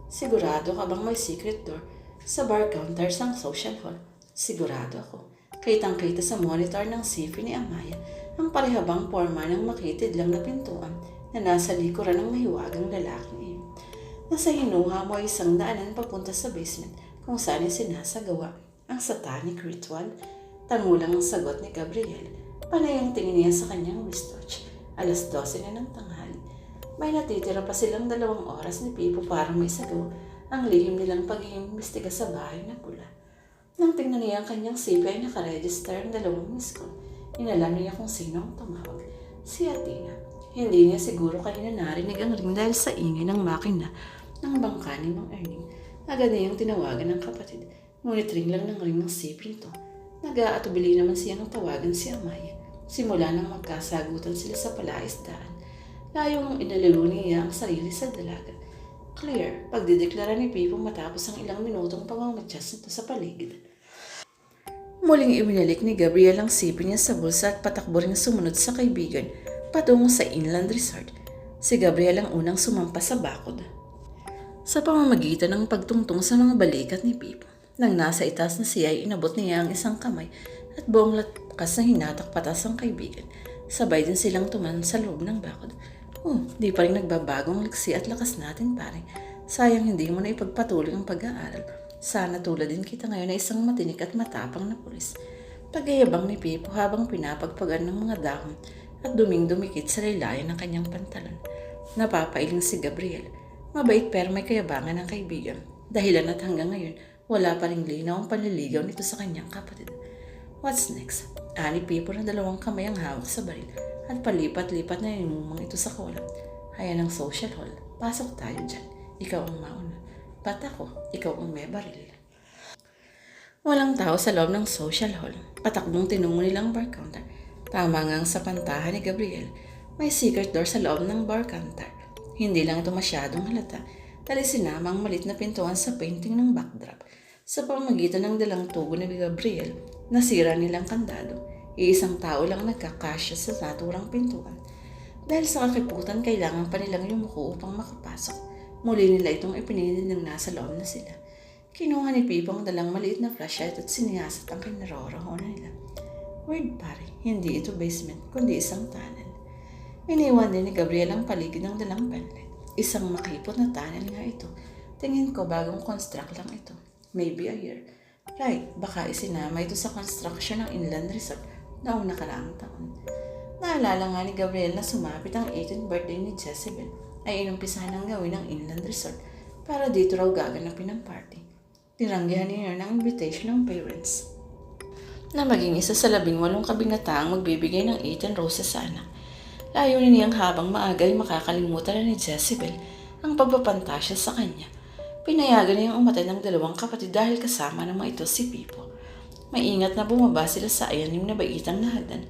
Sigurado ka bang may secret door sa bar counter ng social hall? Sigurado ako. Kitang-kita sa monitor ng CV ni Amaya ang parehabang forma ng makitid lang na pintuan na nasa likuran ng mahiwagang lalaking iyon. Nasa hinuha mo ay isang daanan papunta sa basement kung saan ay sinasagawa ang satanic ritual. Tangulang ang sagot ni Gabriel. Panay ang tingin niya sa kanyang wristwatch. 12:00 na ng tanghali. May natitira pa silang 2 oras ni Pipo para may sagaw ang lihim nilang pag-iimbestiga sa bahay na pula. Nang tingnan niya ang kanyang CV ay nakaregister ang 2 miss call. Inalam niya kung sino ang tumawag. Si Athena. Hindi niya siguro kanina narinig ang ring dahil sa ingay ng makina ng bangka ni Mang Erning. Agad niyang tinawagan ng kapatid. Ngunit ring lang ng ring ng CV nito. Nag-aatubili naman siya ng tawagan si Amaya. Simula nang magkasagutan sila sa palaisdaan. Layong inalalo niya ang sarili sa dalaga. Clear, pagdideklara ni Pipo matapos ang ilang minutong pamamatyas nito sa paligid. Muling ibinalik ni Gabriel ang CV niya sa bulsa at patakbo rin sumunod sa kaibigan patungo sa inland resort. Si Gabriel ang unang sumampa sa bakod. Sa pamamagitan ng pagtungtong sa mga balikat ni Pipo, nang nasa itaas na siya ay inabot niya ang isang kamay at buong lakas na hinatak patas ang kaibigan. Sabay din silang tumanan sa loob ng bakod. Di pa rin nagbabagong liksi at lakas natin pare. Sayang hindi mo na ipagpatuloy ang pag-aaral. Sana tulad din kita ngayon na isang matinik at matapang na pulis. Pagayabang ni Pipo habang pinapagpagan ng mga dahon at duming-dumikit sa laylayan ng kanyang pantalon. Napapailing si Gabriel. Mabait pero may kayabangan ng kaibigan. Dahilan at hanggang ngayon, wala pa ring linaw ang panliligaw nito sa kanyang kapatid. What's next? Ani Pipo na 2 kamay ang hawak sa baril at palipat-lipat na inumang ito sa kolam. Hayan ang social hall. Pasok tayo dyan. Ikaw ang mauna. Ba't ako? Ikaw ang may baril. Walang tao sa loob ng social hall. Patakbong tinungo nilang bar counter. Tama nga sa pantahan ni Gabriel. May secret door sa loob ng bar counter. Hindi lang ito masyadong halata dahil sinama ang malit na pintuan sa painting ng backdrop. Sa pamamagitan ng dalang tubo ni Gabriel, nasira nilang kandado. Iisang tao lang nagkakasya sa naturang pintuan. Dahil sa kakiputan, kailangan pa nilang yumuko upang makapasok. Muli nila itong ipinili ng nasa loob na sila. Kinuha ni Pipo ang dalang maliit na flashlight at siniyasat ang kinarorohonan nila. Weird pare, hindi ito basement, kundi isang tunnel. Iniwan din ni Gabriel ang paligid ng dalang penlet. Isang makipot na tunnel nga ito. Tingin ko bagong construct lang ito. Maybe a year. Right, baka isinama ito sa construction ng inland resort noong nakaraang taon. Naalala nga ni Gabriel na sumapit ang 18th birthday ni Jezebel ay inumpisahan ng gawin ng inland resort para dito raw gaganapin ang party. Tinanggihan niya ng invitation ng parents na maging isa sa 18 kabinataang magbibigay ng 18 roses sa anak. Layunin niyang habang maaga ay makakalimutan na ni Jezebel ang pagpapantasya sa kanya. Pinayagan niyang umatay ng 2 kapatid dahil kasama naman ito si Pipo. Maingat na bumaba sila sa ayanim na baitang na hagdan.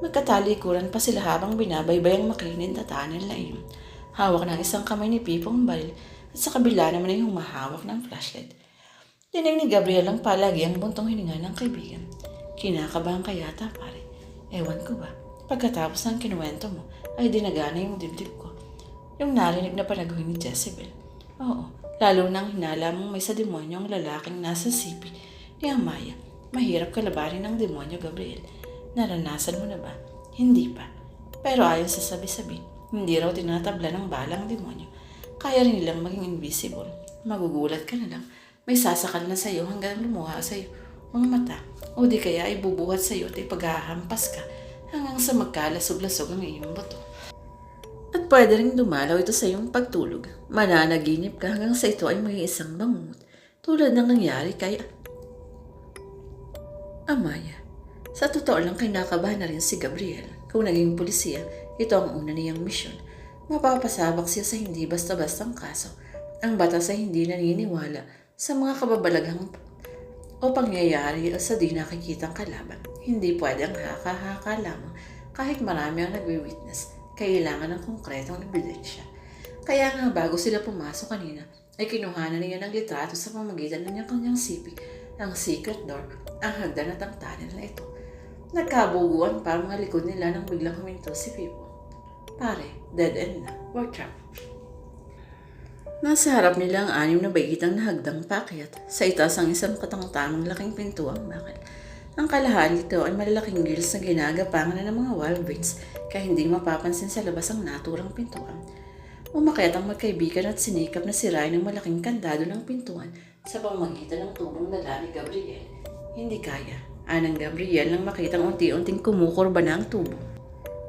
Magkatalikuran pa sila habang binabaybay ang makinis na tunnel na iyon. Hawak ng isang kamay ni Pipo ang baril at sa kabila naman ay humahawak ng flashlight. Dinig ni Gabriel ang palagi ang buntong hininga ng kaibigan. Kinakabahan ka yata pare. Ewan ko ba, pagkatapos ng kinuwento mo ay dinagana yung dibdib ko. Yung narinig na panaguhin ni Jezebel. Oo, lalo nang hinala mong may sa demonyo ang lalaking nasa sipi ni Amaya. Mahirap kalabanin ng demonyo, Gabriel. Naranasan mo na ba? Hindi pa. Pero ayon sa sabi-sabi, hindi raw tinatabla ng balang demonyo. Kaya rin nilang maging invisible. Magugulat ka na lang. May sasakal na sa'yo hanggang lumuha sa'yo ang mata. O di kaya ay bubuhat sa'yo at ipaghahampas ka hanggang sa magkalasog-lasog ang iyong buto. At pwede rin dumalaw ito sa iyong pagtulog. Mananaginip ka hanggang sa ito ay may isang bangungot tulad ng nangyari kay Amaya. Sa totoo lang kinakabahan na rin si Gabriel. Kung naging pulisiya, ito ang una niyang misyon. Mapapasabak siya sa hindi basta-bastang kaso. Ang batas ay hindi naniniwala sa mga kababalaghang o pangyayari sa di nakikitang kalaban. Hindi pwedeng haka-haka lamang kahit marami ang nagwi-witness. Kailangan ng konkretong ebidensya. Kaya nga bago sila pumasok kanina, ay kinuhanan niya ng litrato sa pamamagitan ng kanyang sipi, ang secret door, ang hagdan at ang tunnel na ito. Nagkabuguan para mga likod nila nang biglang huminto si Pipo. Pare, dead end na, we're trapped. Nasa harap nila ang 6 na baitang na hagdang paakyat. Sa itaas ang isang katangtamang laking pintuang bakal. Ang kalahati nito ay malalaking grills na ginagapangan na ng mga wild veins kaya hindi mapapansin sa labas ang naturang pintuan. Umakyat ang magkaibigan at sinikap na sirain ng malaking kandado ng pintuan sa pamamagitan ng tubong dala ni Gabriel. Hindi kaya. Anang Gabriel nang makitang unti-unting kumukurba na ang tubo.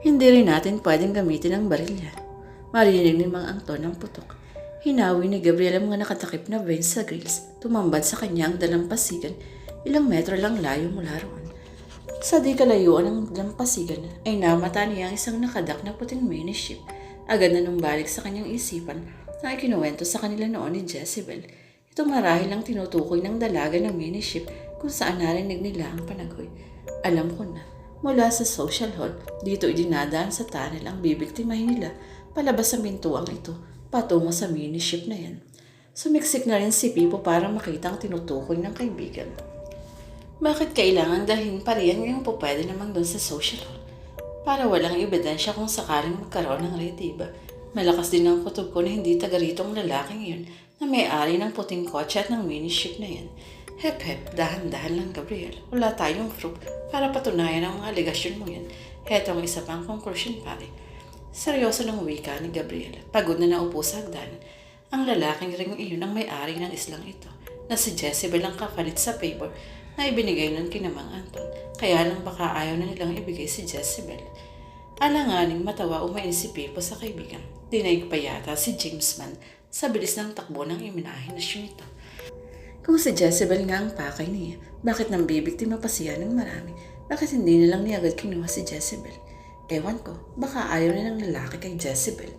Hindi rin natin pwedeng gamitin ang barilya. Marinig ni Mang Anton ang putok. Hinawi ni Gabriel ang mga nakatakip na veins sa grills. Tumambad sa kanyang dalampasigan. Ilang metro lang layo mula roon. Sa di kalayuan ng dalampasigan ay namata niya ang isang nakadak na puting miniship. Agad na numbalik sa kanyang isipan na ikinuwento sa kanila noon ni Jezebel. Ito marahil ang tinutukoy ng dalaga ng miniship kung saan narinig nila ang panagoy. Alam ko na, mula sa social hall, dito idinadaan sa tunnel ang bibiktimahin nila palabas sa pintuang ito patungo sa miniship na yan. Sumiksik na rin si Pipo para makita ang tinutukoy ng kaibigan. Bakit kailangan dalhin pa rin yung pupwede naman doon sa social hall? Para walang ebidensya kung sakaling magkaroon ng retiba. Malakas din ang kutob ko na hindi taga rito ang lalaking yun na may-ari ng puting kotse at ng miniship na yan. Hep, dahan-dahan lang Gabriel. Wala tayong proof para patunayan ang mga aligasyon mo yan. Heto ang isa pang conclusion pare. Seryoso ng wika ni Gabriel. Pagod na naupo sa hagdan. Ang lalaking ring iyon ang may-ari ng islang ito na si Jezebel ang kapalit sa paper na ibinigay nun kina Mang Anton. Kaya lang baka ayaw na nilang ibigay si Jezebel. Alanganing matawa umain si Pipo sa kaibigan. Dinaig pa yata si James Man sa bilis ng takbo ng iminahinasyon ito. Kung si Jezebel nga ang pakay niya, bakit nang bibiktima pa siya ng marami? Bakit hindi nilang niya agad kinuha si Jezebel? Ewan ko, baka ayaw na ng lalaki kay Jezebel.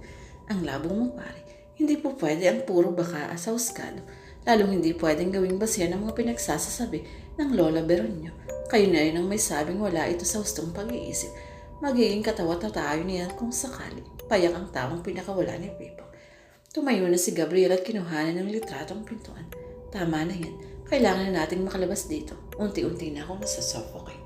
Ang labo mo pare, hindi po pwede ang puro baka sa huskado. Lalong hindi pwedeng gawing basihan ng mga pinagsasasabi ng Lola Beronyo. Kayo na rin ang may sabing wala ito sa hustong pag-iisip. Magiging katawa-tayo niyan kung sakali. Payak ang tawang pinakawala ni Pipo. Tumayo na si Gabriel at kinuhanan ng litratong pintuan. Tama na yan. Kailangan na nating makalabas dito. Unti-unti na akong nasasuffocate.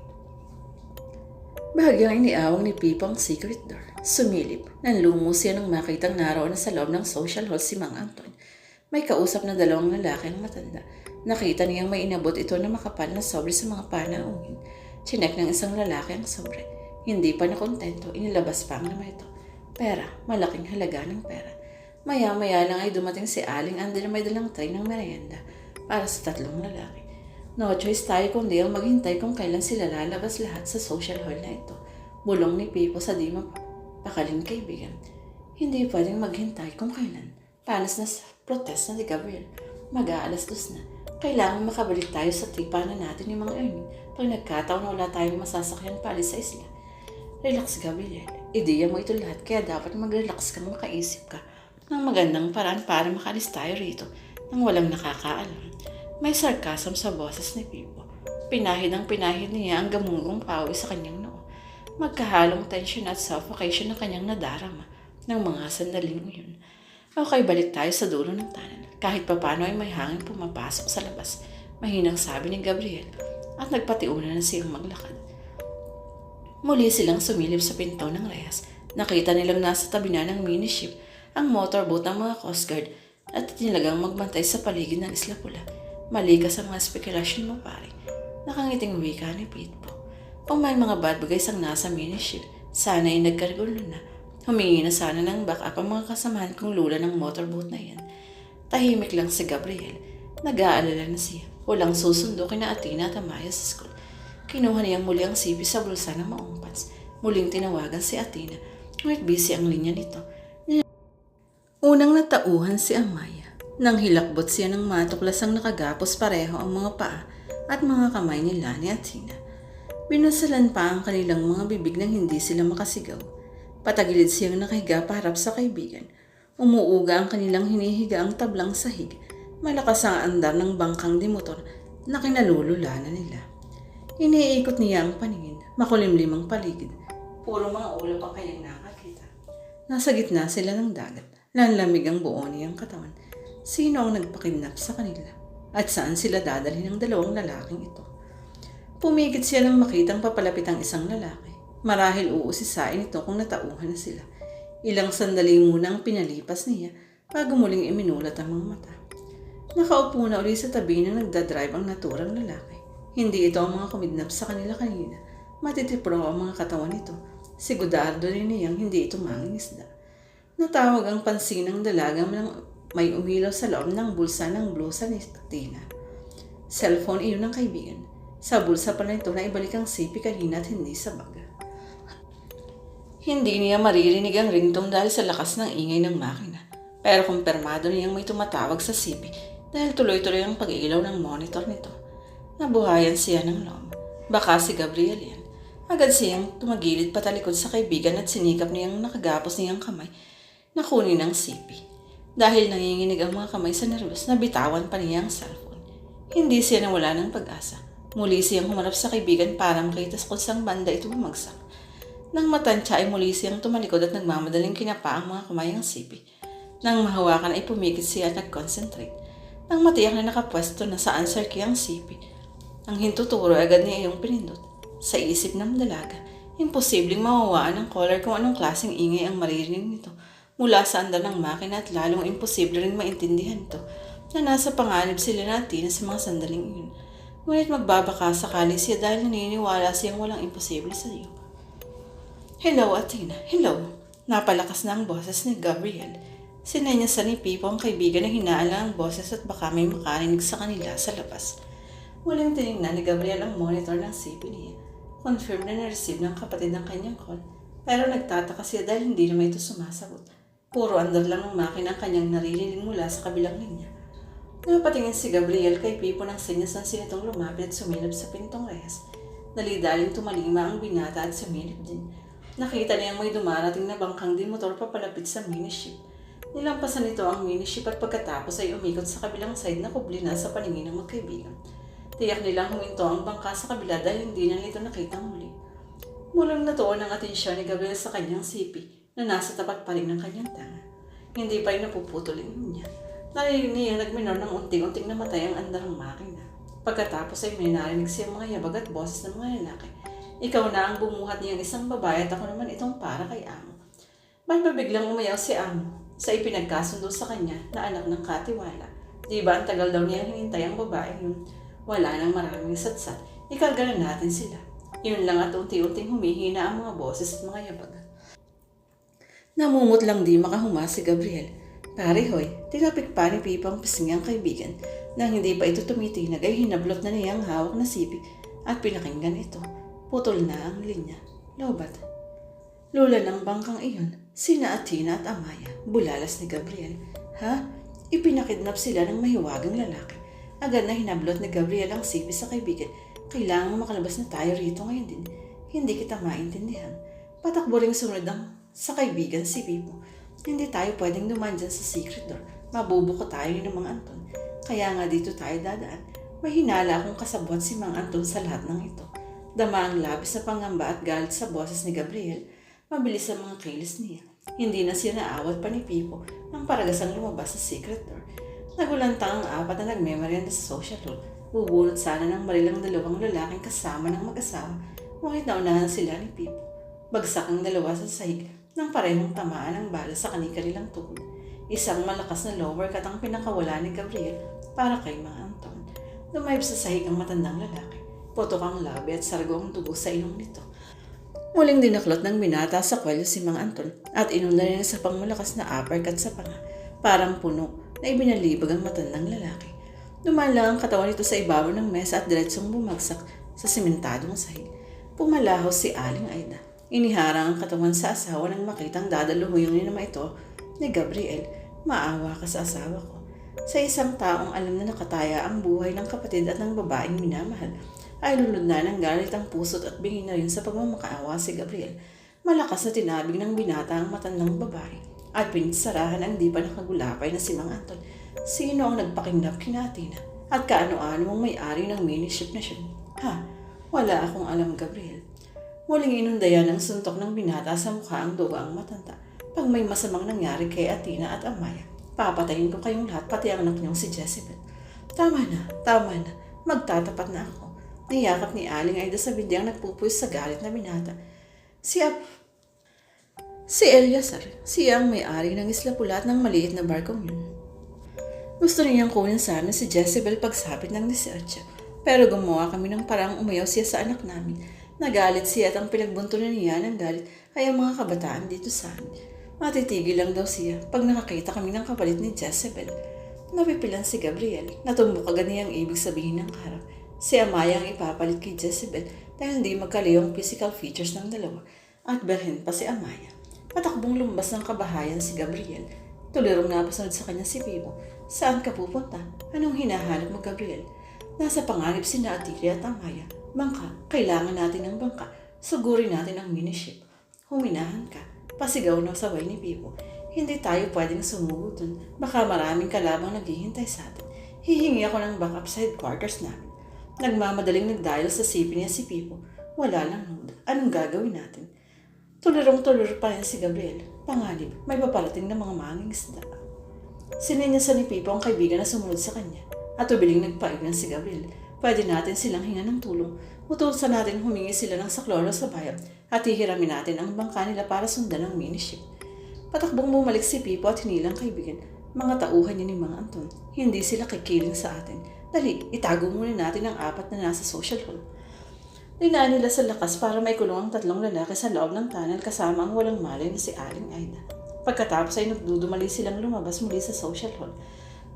Bahagyang iniawang ni Pipo ang secret door. Sumilip. Nanlumo siya nang makitang naroon na sa loob ng social hall si Mang Anton. May kausap na 2 lalaki ang matanda. Nakita niyang may inabot ito na makapal na sobre sa mga panaungin. Chinek ng isang lalaki ang sobre. Hindi pa nakontento, inilabas pa ang naman ito. Pera, malaking halaga ng pera. Maya-maya lang ay dumating si Aling Andy na may dalang tray ng merienda para sa 3 lalaki. No choice tayo kundi ang maghintay kung kailan sila lalabas lahat sa social hall na ito. Bulong ni Pipo sa di mapakaling kaibigan. Hindi pwedeng maghintay kung kailan. Panas na sa protest na si Gabriel. Mag-aalas 2 na. Kailangan makabalik tayo sa tipanan natin yung mga Ernie pag nagkataon na wala tayong masasakyan paalis sa isla. Relax Gabriel. Ideya mo ito lahat kaya dapat mag-relax kang makaisip ka ng magandang paraan para makalis tayo rito nang walang nakakaalam. May sarcasm sa boses ni Pipo. Pinahid niya ang gamunggong pawis sa kanyang noo. Magkahalong tension at suffocation na kanyang nadarama ng mga sandaling yun. Okay, balik tayo sa dulo ng tunnel. Kahit papano ay may hangin pumapasok sa labas. Mahinang sabi ni Gabriel at nagpatiuna na siyang maglakad. Muli silang sumilip sa pinto ng rehas. Nakita nilang nasa tabi na ng miniship ang motorboat ng mga Coast Guard at tinilagang magbantay sa paligid ng Isla Pula. Mali ka sa mga spekulasyon mo pare. Nakangiting wika ni Pipo. Kung may mga bad bagays ang nasa miniship, sana ay nagkargulo na. Humingi na sana ng backup ang mga kasamahan kong lula ng motorboat na yan. Tahimik lang si Gabriel. Nag-aalala na siya. Walang susundo kina Athena at Amaya sa school. Kinuha niyang muli ang sipi sa bulsa ng maong pants. Muling tinawagan si Athena. Ngunit busy ang linya nito. Unang natauhan si Amaya nang hilakbot siya ng matuklasang nakagapos pareho ang mga paa at mga kamay ni Lani at Tina. Binasalan pa ang kanilang mga bibig nang hindi sila makasigaw. Patagilid siyang nakahiga paharap sa kaibigan. Umuuga ang kanilang hinihiga ang tablang sahig. Malakas ang andar ng bangkang dimotor na kinalululanan nila. Iniikot niya ang paningin, makulimlim ang paligid. Puro mga ulap ang kanyang nakakita. Nasa gitna sila ng dagat. Lanlamig ang buo niyang katawan. Sino ang nagpakidnap sa kanila? At saan sila dadalhin ng dalawang lalaking ito? Pumigit siya nang makitang papalapit ang isang lalaki. Marahil uusisain ito kung natauhan na sila. Ilang sandali muna ang pinalipas niya bago muling iminulat ang mga mata. Nakaupo na uli sa tabi ng nagdadrive ang naturang lalaki. Hindi ito ang mga kumidnap sa kanila kanina. Matitipro ang mga katawan nito. Sigurado rin niyang hindi ito mangingisda. Natawag ang pansin ng dalagang may umilaw sa loob ng bulsa ng blusa ni Tina. Cellphone iyon ng kaibigan. Sa bulsa pa nito na ibalik ang sipi kanina at hindi sa baga. Hindi niya maririnig ang ringtone dahil sa lakas ng ingay ng makina. Pero kumpirmado niyang may tumatawag sa sipi dahil tuloy-tuloy ang pag-iilaw ng monitor nito. Nabuhayan siya ng loob. Baka si Gabriel yan. Agad siyang tumagilid patalikod sa kaibigan at sinikap niyang nakagapos niyang kamay na kunin ang sipi. Dahil nanginginig ang mga kamay sa nervyos, nabitawan pa niya ang cellphone. Hindi siya nawala ng pag-asa. Muli siyang humarap sa kaibigan para makita kung saan banda ito bumagsak. Nang matansya ay muli siyang tumalikod at nagmamadaling kinapa ang mga kamay ang sipi. Nang mahawakan ay pumikit siya at nag-concentrate. Nang matiyak na nakapwesto na sa answer key ang sipi, ang hintuturo agad niya iyong pinindot. Sa isip ng dalaga, imposibleng mawawaan ng caller kung anong klaseng ingay ang maririnig nito mula sa andar ng makina at lalong imposible rin maintindihan ito na nasa panganib sila na Tina sa mga sandaling iyon. Ngunit magbabaka sakali siya dahil naniniwala siyang walang imposible sa iyo. Hello, Athena. Hello. Napalakas na ang boses ni Gabriel. Sinenyasan ni Pipo ang kaibigan na hinaala ang boses at baka may makarinig sa kanila sa labas. Muling tinignan ni Gabriel ang monitor ng CP niya. Confirm na na-receive ng kapatid ng kanyang call. Pero nagtataka siya dahil hindi naman ito sumasagot. Puro andar lang ng makina ang kanyang naririnig mula sa kabilang linya. Napatingin si Gabriel kay Pipo ng senyas ng sinitong lumapit at sumilip sa pintong rehas. Dali-daling tumalima ang binata at sumilip din. Nakita niyang may dumarating na bangkang din motor papalapit sa miniship. Nilampasan nito ang miniship at pagkatapos ay umikot sa kabilang side na kubli na sa paningin ng magkaibigan. Tiyak nilang huminto ang bangka sa kabila dahil hindi na nito nakita muli. Mulang natuon ang atensyon ni Gabriel sa kanyang sipi na nasa tapat pa rin ng kanyang tanga. Hindi pa rin napuputol niya. Narinig niya nagminor ng unting-unting namatay ang andar ng makina. Pagkatapos ay may narinig siyang mga yabag at boses ng mga lalaki. Ikaw na ang bumuhat niyang isang babae at ako naman itong para kay amo. Ba't ba biglang umayaw si amo sa ipinagkasundo sa kanya na anak ng katiwala? Di ba ang tagal daw niyang hinintay ang babae yun? Wala nang maraming satsat. Ikarga na natin sila. Yun lang at unti-unting humihina ang mga boses at mga yabag. Namumut lang di makahuma si Gabriel. Pare hoy, tinapik pa ni Pipa ang pisngi ang kaibigan. Nang hindi pa ito tumitinag ay hinablot na niya ang hawak na sipi at pinakinggan ito. Putol na ang linya. Lobat. Lula ng bangkang iyon, sina Athena at Amaya, bulalas ni Gabriel. Ha? Ipinakidnap sila ng mahiwagang lalaki. Agad na hinablot ni Gabriel ang sipi sa kaibigan. Kailangan makalabas na tayo rito ngayon din. Hindi kita maintindihan. Patakbo ring sunod sa kaibigan si Pipo. Hindi tayo pwedeng dumaan dyan sa secret door. Mabubuko tayo ni Mang Anton. Kaya nga dito tayo dadaan. May hinala akong kasabwat si Mang Anton sa lahat ng ito. Dama ang labis na pangamba at galit sa boses ni Gabriel. Mabilis ang mga kilos niya. Hindi na siya naawat pa ni Pipo nang paragasang lumabas sa secret door. Nagulantang ang apat na nagmemoryanda sa social hall. Bubunot sana ng marilang dalawang lalaking kasama ng mag-asawa. Ngunit naunahan sila ni Pipo. Bagsak ang dalawa sa sahig nang parehong tamaan ang bala sa kanilang tuhod. Isang malakas na lower cut ang pinakawala ni Gabriel para kay Mang Anton. Lumayab sa sahig ang matandang lalaki. Putok ang labi at sargo ang dugo sa ilong nito. Muling dinaklot ng binata sa kwelyo si Mang Anton at inunda niya sa pangmalakas na uppercut sa panga. Parang puno na ibinalibag ang matandang lalaki. Dumaan lang ang katawan nito sa ibabaw ng mesa at diretsong bumagsak sa simentadong sahig. Pumalaho si Aling Aida. Iniharang ang katawan sa asawa nang makitang dadaluhuyong ni naman ito ni Gabriel Maawa ka sa asawa ko. Sa isang taong alam na nakataya ang buhay ng kapatid at ng babaeng minamahal, ay lulod na ng galit ang puso't at bingi na rin sa pagmamakaawa si Gabriel. Malakas na tinabig ng binata ang matandang babae at pinisarahan ang di pa nakagulapay na si Mang Anton. Sino ang nagpakinlap kina Athena? At kaano-ano mong may-ari ng miniship na siya? Ha? Wala akong alam, Gabriel. Muling inundayan ng suntok ng binata sa mukha ang dugaang matanda. Pag may masamang nangyari kay Athena at Amaya, papatayin ko kayong lahat, pati ang anak niyong si Jezebel. Tama na, tama na. Magtatapat na ako. Niyakap ni Aling Aida sa bindyang nagpupuwis sa galit na binata. Si Eleazar, siya ang may-ari ng Isla Pulat ng maliit na barkong yun. Gusto niyang kunin sa amin si Jezebel pagsapit ng 18, pero gumawa kami ng parang umayaw siya sa anak namin. Nagalit siya at ang pinagbuntunan niya ng galit ay ang mga kabataan dito sa amin. Matitigil lang daw siya pag nakakita kami ng kapalit ni Jezebel. Napipilan si Gabriel. Natumbok agad niya ang ibig sabihin ng harap. Si Amaya ang ipapalit kay Jezebel dahil hindi magkalayo ang physical features ng dalawa at berhen pa si Amaya. Patakbong lumbas ng kabahayan si Gabriel. Tulirong napasunod sa kanya si Pipo. Saan ka pupunta? Anong hinahanap mo, Gabriel? Nasa panganib si Atilla at Amaya. Bangka, kailangan natin ng bangka. Sugurin natin ang miniship. Huminahan ka. Pasigaw na sabay ni Pipo. Hindi tayo pwedeng sumugo dun. Baka maraming kalabang naghihintay sa atin. Hihingi ako ng backup sa headquarters namin. Nagmamadaling nagdial sa CP niya si Pipo. Wala lang node. Anong gagawin natin? Tulirong-tuliro pa rin si Gabriel. Panganib, may paparating na mga mangingisda. Sininyasan ni Pipo ang kaibigan na sumunod sa kanya. At ubiling nagpaigan si Gabriel. Pwede natin silang hinga ng tulong. Utusan natin humingi sila ng saklolo sa bayan at hihiramin natin ang bangka nila para sundan ang miniship. Patakbong bumalik si Pipo at hinilang kaibigan. Mga tauhan niya ni Mang Anton. Hindi sila kikiling sa atin. Dali, itago muna natin ang 4 na nasa social hall. Linaan nila sa lakas para may kulong ang 3 lalaki sa loob ng tunnel kasama ang walang malay na si Aling Aida. Pagkatapos ay nagdudumali silang lumabas muli sa social hall.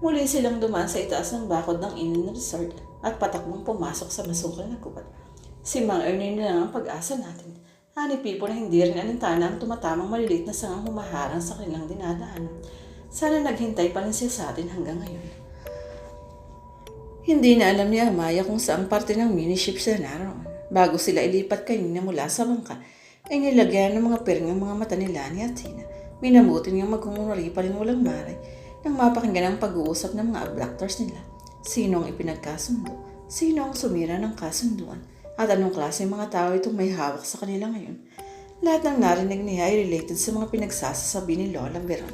Muli silang dumaan sa itaas ng bakod ng Inn Resort at patakbong pumasok sa masukal na gubat. Si Mang Ernie na lang ang pag-asa natin. Ani Pipo na hindi rin alintana ang tumatamang maliliit na sangang humaharang sa kanilang dinadaanan. Sana naghintay pa rin siya sa atin hanggang ngayon. Hindi na alam ni Amaya kung saang parte ng miniship siya naroon. Bago sila ilipat kanina mula sa bangka, ay nilagyan ng mga piring ang mga mata nila ni Athena. Minabuti niyang magkungunwari pa rin walang maray nang mapakinggan ang pag-uusap ng mga abductors nila. Sino ang ipinagkasundo? Sino ang sumira ng kasunduan? At anong klase mga tao itong may hawak sa kanila ngayon? Lahat ng narinig niya ay related sa mga pinagsasasabi ni Lola Veron.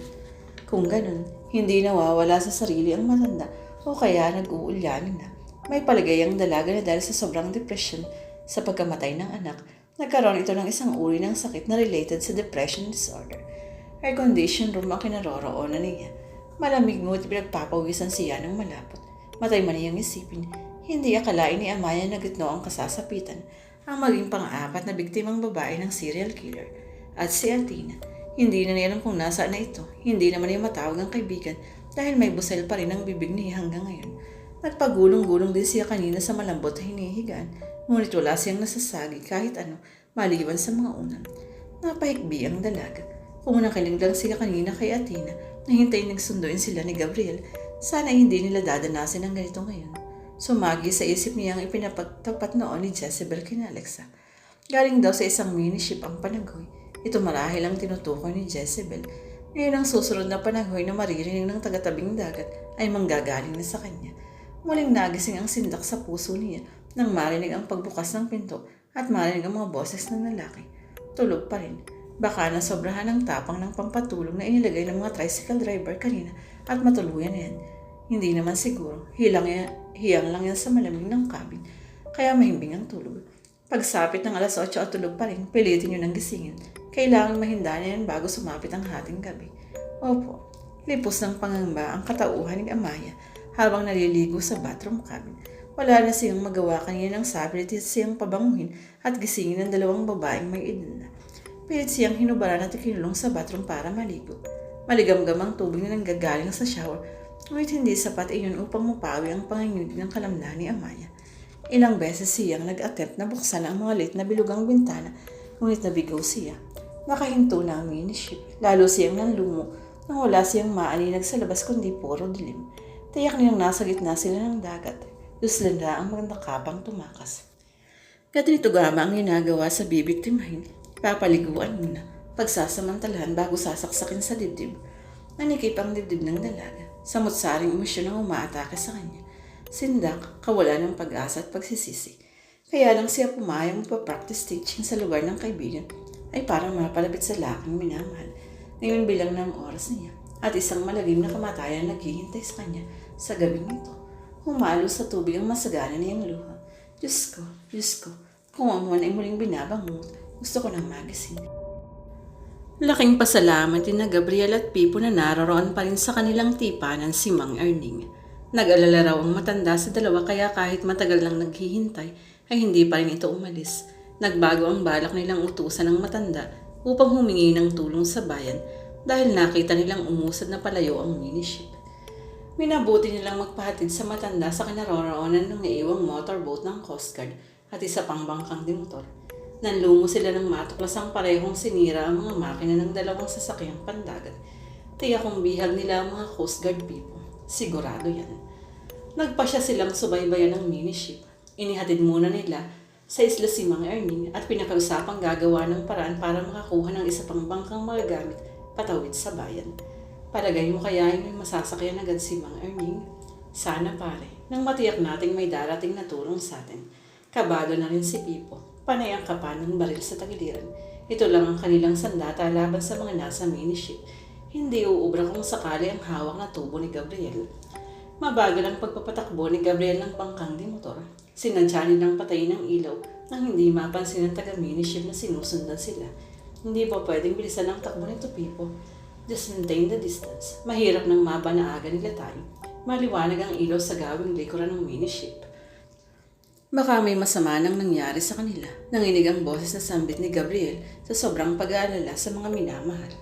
Kung ganun, hindi nawawala sa sarili ang matanda o kaya nag-uulyanin na. May palagay ang dalaga na dahil sa sobrang depression sa pagkamatay ng anak, nagkaroon ito ng isang uri ng sakit na related sa depression disorder. Air condition room ang kinaroroonan niya. Malamig ngunit pinagpapawisan siya ng malapot. Matay man niyang isipin, hindi akalain ni Amaya na gitno ang kasasapitan ang maging pang-4 na biktimang babae ng serial killer. At si Athena, hindi na niya alam kung nasaan na ito. Hindi naman niya matawag ang kaibigan dahil may busel pa rin ang bibig niya hanggang ngayon. Nagpagulong-gulong din siya kanina sa malambot na hinihigaan, ngunit wala siyang nasasagi kahit ano maliban sa mga unan. Napahikbi ang dalaga. Kung nakinig lang siya kanina kay Athena, nahintay nagsunduin sila ni Gabriel, sana hindi nila dadanasin ang ganito ngayon. Sumagi sa isip niya ang ipinapagtapat noon ni Jezebel kina Alexa. Galing daw sa isang miniship ang panaghoy. Ito marahil ang tinutukoy ni Jezebel. Ngayon ang susunod na panaghoy na maririnig ng taga-tabing dagat ay manggagaling na sa kanya. Muling nagising ang sindak sa puso niya nang marinig ang pagbukas ng pinto at marinig ang mga boses ng lalaki. Tulog pa rin. Baka nasobrahan ng tapang ng pampatulog na inilagay ng mga tricycle driver kanina at matuluyan na yan. Hindi naman siguro. Hiyang lang yan sa malamig ng cabin. Kaya mahimbing ang tulog. Pagsapit ng alas 8 at tulog pa rin, pilitin nyo ng gisingin. Kailangan mahinda na yan bago sumapit ang hating gabi. Opo, lipos ng pangamba ang katauhan ni Amaya habang naliligo sa bathroom cabin. Wala na siyang magawa kanina ng sabilit siyang pabanguhin at gisingin ng 2 babaeng may edad na. Pilit siyang hinubaran at ikinulong sa bathroom para maligo. Maligamgam ang tubig na nanggagaling sa shower, ngunit hindi sapat iyon upang mapawi ang panginginig ng kalamnan ni Amaya. Ilang beses siyang nag-attempt na buksan ang mga lit na bilugang bintana, ngunit nabigaw siya. Nakahinto na ang miniship. Lalo siyang nanlumo nang wala siyang maaninag sa labas kundi puro dilim. Tiyak niyang nasa gitna sila ng dagat. Luslanda ang mga nakapang tumakas. Ganito gama ang ginagawa sa bibiktimahin. Papaliguan muna, pagsasamantalahan bago sasaksakin sa dibdib. Nanikip ang dibdib ng dalaga. Samot-saring emosyon ang umaatake sa kanya. Sindak, kawalan ng pag-asa at pagsisisi. Kaya lang siya pumayang magpa-practice teaching sa lugar ng kaibigan ay parang mapalapit sa laking minamahal. Ngayon bilang ng oras niya at isang malagim na kamatayan naghihintay sa kanya sa gabing ito. Humalo sa tubig ang masagana niyang luha. Diyos ko, kung amuan ay muling binabangon, gusto ko nang magising. Laking pasalamat din na Gabriel at Pipo na naroroon pa rin sa kanilang tipanan si Mang Erning. Nag-alala raw ang matanda sa dalawa kaya kahit matagal lang naghihintay ay hindi pa rin ito umalis. Nagbago ang balak nilang utusan ng matanda upang humingi ng tulong sa bayan dahil nakita nilang umusad na palayo ang miniship. Minabuti nilang magpahatid sa matanda sa kinaroroonan ng naiwang motorboat ng Coast Guard at isa pang bangkang dimotor. Nanlungo sila ng matuklasang parehong sinira ang mga makina ng dalawang sasakyang pandagat. Tiyak kong bihag nila ang mga Coast Guard people. Sigurado yan. Nagpasya silang subaybayan ng miniship. Inihatid muna nila sa isla si Mang Erning at pinakausapang gagawa ng paraan para makakuha ng isa pang bangkang magagamit patawid sa bayan. Palagay mo kaya may masasakyan agad si Mang Erning? Sana pare, nang matiyak nating may darating na tulong sa atin. Kabado na rin si Pipo, panay ang kapan ng baril sa tagiliran. Ito lang ang kanilang sandata laban sa mga nasa miniship. Hindi uubra kung sakali ang hawak na tubo ni Gabriel. Mabagal ang pagpapatakbo ni Gabriel ng bangkang di motor. Sinadya nilang patayin ang ilaw nang hindi mapansin ng taga-miniship na sinusundan sila. Hindi pa pwedeng bilisan ang takbo nito, Pipo. Just maintain the distance. Mahirap nang mabanaagan nila tayo. Maliwanag ang ilaw sa gawing likuran ng miniship. Baka may masama nang nangyari sa kanila. Nanginig ang boses na sambit ni Gabriel sa sobrang pag-aalala sa mga minamahal.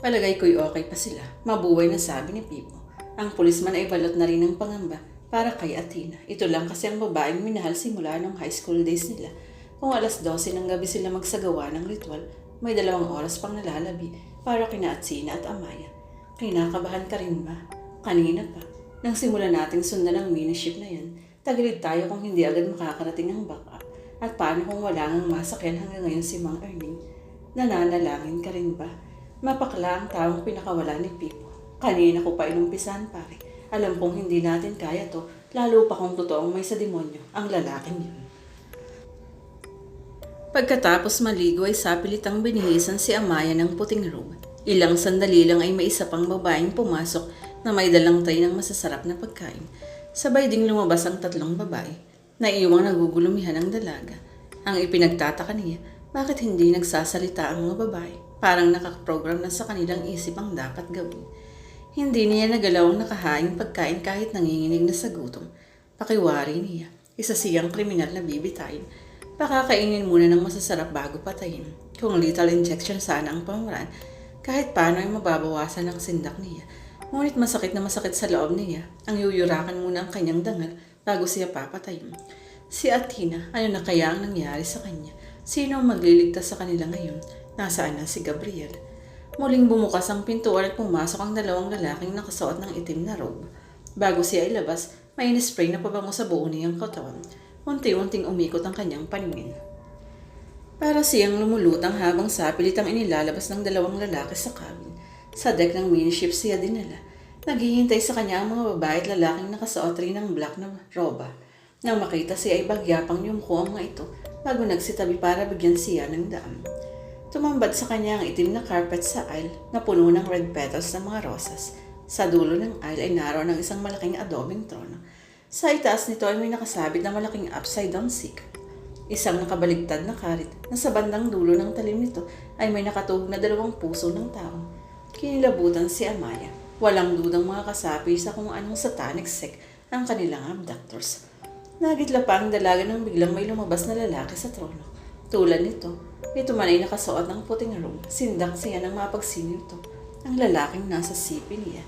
Palagay ko'y okay pa sila. Mabuhay na sabi ni Pipo. Ang pulisman ay balot na rin ng pangamba para kay Athena. Ito lang kasi ang babaeng minahal simula nung high school days nila. Kung alas 12 ng gabi sila magsagawa ng ritual, may 2 oras pang nalalabi para kina Athena at Amaya. Kinakabahan ka rin ba? Kanina pa. Nang simulan nating sundan ang miniship na yan, tagilid tayo kung hindi agad makakarating ang backup. At paano kung wala nang masakyan hanggang ngayon si Mang Erning? Nananalangin ka rin ba? Mapakla ang taong pinakawala ni Pipo. Kanina ko pa inumpisahan pare. Alam kong hindi natin kaya to, lalo pa kung totoong may sa demonyo, ang lalaking yun. Pagkatapos maligo ay sapilitang binihisan si Amaya ng puting robe. Ilang sandali lang ay may isa pang babaeng pumasok na may dalang tray ng masasarap na pagkain. Sabay ding lumabas ang 3 babae. Naiwang nagugulumihan ang dalaga. Ang ipinagtataka niya, bakit hindi nagsasalita ang mga babae? Parang nakaprogram na sa kanilang isip ang dapat gawin. Hindi niya nagalaw ang nakahaing pagkain kahit nanginginig na sa gutom. Pakiwari niya, isa siyang kriminal na bibitayin. Pakakainin muna ng masasarap bago patayin. Kung lethal injection sana ang pamaraan, kahit paano ay mababawasan ang sindak niya. Ngunit masakit na masakit sa loob niya. Ang yuyurakan muna ang kanyang dangal bago siya papatayin. Si Athena, ano na kaya ang nangyari sa kanya? Sino ang magliligtas sa kanila ngayon? Nasaan na si Gabriel? Muling bumukas ang pintuan at pumasok ang 2 lalaking nakasuot ng itim na robe. Bago siya ilabas, may inispray na pabango sa buo niyang katawan. Unti-unting umikot ang kanyang paningin. Para siyang lumulutang habang sapilitang inilalabas ng 2 lalaki sa cabin. Sa deck ng miniship siya dinala. Naghihintay sa kanya ang mga babae at lalaking nakasuot rin ng black na roba. Nang makita siya ay bagyapang yumko ang mga ito bago nagsitabi para bigyan siya ng daan. Tumambad sa kanya ang itim na carpet sa aisle na puno ng red petals ng mga rosas. Sa dulo ng aisle ay naroon ang isang malaking adobeng trono. Sa itaas nito ay may nakasabit na malaking upside-down sikh. Isang nakabaligtad na karit na sa bandang dulo ng talim nito ay may nakatuhog na 2 puso ng tao. Kinilabutan si Amaya. Walang dudang mga kasapi sa kung anong satanic sect ang kanilang abductors. Nagitla pa ang dalaga nang biglang may lumabas na lalaki sa trono. Tulad nito, ito man ay nakasuot ng puting robe. Sindak siya ng mapagsiniw ito. Ang lalaking nasa sipi niya.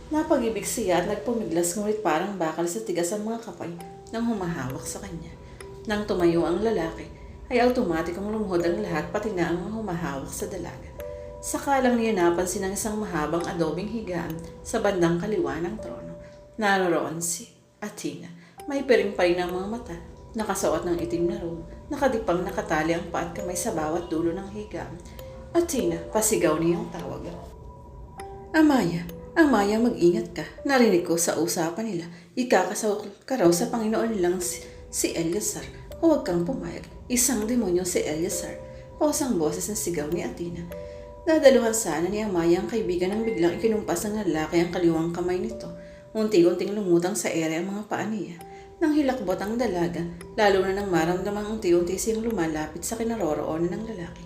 Napag-ibig siya at nagpumiglas ngunit parang bakal sa tigas ang mga kapay nang humahawak sa kanya. Nang tumayo ang lalaki, ay automatikong lumuhod ang lahat pati na ang mga humahawak sa dalaga. Saka lang niya napansin ang isang mahabang adobeng higaan sa bandang kaliwa ng trono. Naroroon si Athena. May piring pa rin ang mga mata, nakasuot ng itim na robe, nakadipang nakatali ang paa at kamay sa bawat dulo ng higaan. Athena, pasigaw niyang tawag. Amaya, mag-ingat ka. Narinig ko sa usapan nila, ikakasawak ka raw sa Panginoon nilang si Eleazar. Huwag kang pumayag, isang demonyo si Eleazar. Pausang boses na sigaw ni Athena. Dadaluhan sana ni Amaya ang kaibigan nang biglang ikinumpas ng lalaki ang kaliwang kamay nito. Unti-unting lumutang sa ere ang mga paa niya. Nang hilakbot ang dalaga, lalo na nang maramdamang unti-unti siyang lumalapit sa kinaroroonan ng lalaki.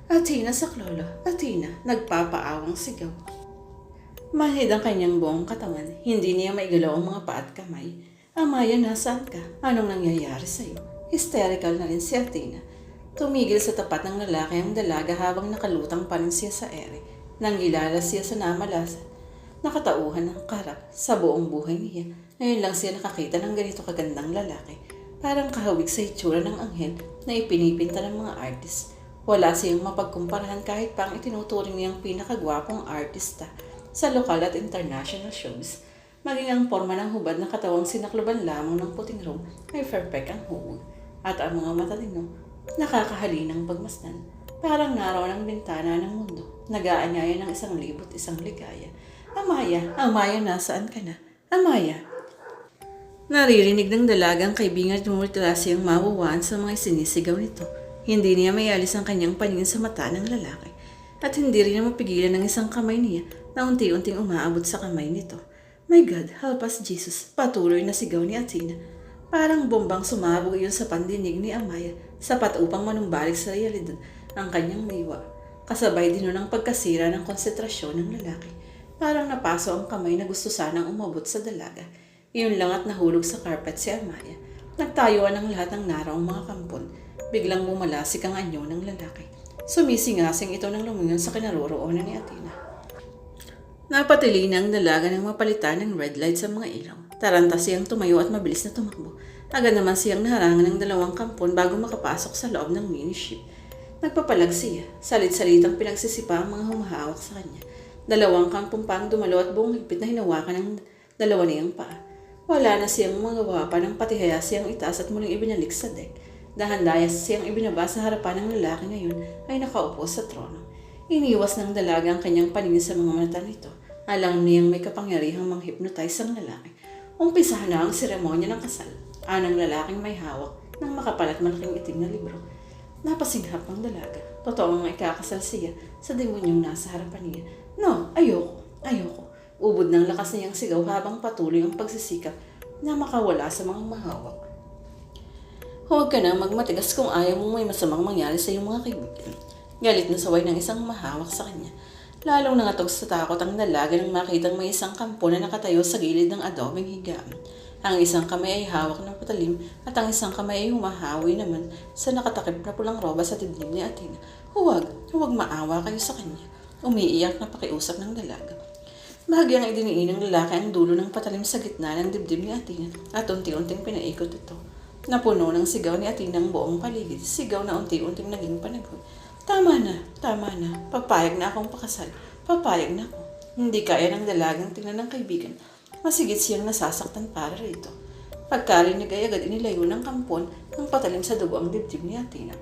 Athena sa klolo, Athena, nagpapaawang sigaw. Manhid ang kanyang buong katawan, hindi niya maigalaw ang mga paa at kamay. Amaya, nasaan ka? Anong nangyayari sa'yo? Hysterical na rin si Athena. Tumigil sa tapat ng lalaki ang dalaga habang nakalutang pa rin siya sa ere. Nanggilala siya sa namalasan. Nakatauhan ng karap sa buong buhay niya. Ngayon lang siya nakakita ng ganito kagandang lalaki. Parang kahawig sa itsura ng anghel na ipinipinta ng mga artist. Wala siyang mapagkumparahan kahit pa ang itinuturing niyang pinakagwapong artista sa lokal at international shows. Maging ang forma ng hubad na katawang sinakluban lamang ng puting robe ay perfect ang hubog. At ang mga mata nino, nakakahalinang pagmasdan. Parang naroon ang bintana ng mundo. Nag-aanyaya ng 1,001 ligaya. Amaya, nasaan ka na? Amaya. Naririnig ng dalagang kaibigan at mumultula siyang mawawaan sa mga sinisigaw nito. Hindi niya mayalis ang kanyang paningin sa mata ng lalaki. At hindi rin niya mapigilan ng isang kamay niya na unti-unting umaabot sa kamay nito. My God, help us Jesus, patuloy na sigaw ni Athena. Parang bombang sumabog iyon sa pandinig ni Amaya, sapat upang manumbalik sa realidad ang kanyang diwa. Kasabay din nun ang pagkasira ng konsentrasyon ng lalaki. Parang napaso ang kamay na gusto sanang umabot sa dalaga. Iyon lang at nahulog sa carpet si Amaya. Nagtayuan ang lahat ng naraong mga kampon. Biglang bumalasik ang anyo ng lalaki. Sumisingasing ito ng lumingon sa kinaroroonan ni Athena. Napatili na ang dalaga ng mapalitan ng red light sa mga ilaw. Taranta siyang tumayo at mabilis na tumakbo. Agad naman siyang naharangan ng 2 kampon bago makapasok sa loob ng miniship. Nagpapalag siya. Salit-salitang pinagsisipa ang mga humahawak sa kanya. 2 kampon pa ang dumalo at buong higpit na hinawakan ng 2 niyang paa. Wala na siyang magawa pa ng patihaya siyang itaas at muling ibinalik sa deck. Dahan-dayas siyang ibinaba sa harapan ng lalaki ngayon ay nakaupo sa trono. Iniwas ng dalaga ang kanyang paningin sa mga mata nito. Alam niyang may kapangyarihang mang-hypnotize ang lalaki. Umpisahan na ang seremonya ng kasal. Anang lalaking may hawak ng makapal at malaking itim na libro. Napasinghap ang dalaga. Totoo ang ikakasal siya sa demonyong nasa harapan niya. No, ayoko. Ubod ng lakas niyang sigaw habang patuloy ang pagsisikap na makawala sa mga mahawak. Huwag ka na magmatigas kung ayaw mong may masamang mangyari sa iyong mga kaibigan. Galit na saway ng isang mahawak sa kanya. Lalong nangatog sa takot ang dalaga nang makitang may isang kampo na nakatayo sa gilid ng adobeng higaan. Ang isang kamay ay hawak ng patalim at ang isang kamay ay humahawi naman sa nakatakip na pulang roba sa dibdib ni Athena. Huwag maawa kayo sa kanya. Umiiyak na pakiusap ng dalaga. Bahagyang idiniin ng lalaki ang dulo ng patalim sa gitna ng dibdib ni Athena at unti-unting pinaikot ito. Napuno ng sigaw ni Athena ang buong paligid, sigaw na unti-unting naging panagod. Tama na. Papayag na akong pakasal. Papayag na ako. Hindi kaya ng dalagang tingnan ng kaibigan. Masigit siyang nasasaktan para rito. Pagkarinig ay agad inilayo ng kampon ang patalim sa dugo ang dibdib ni Athena.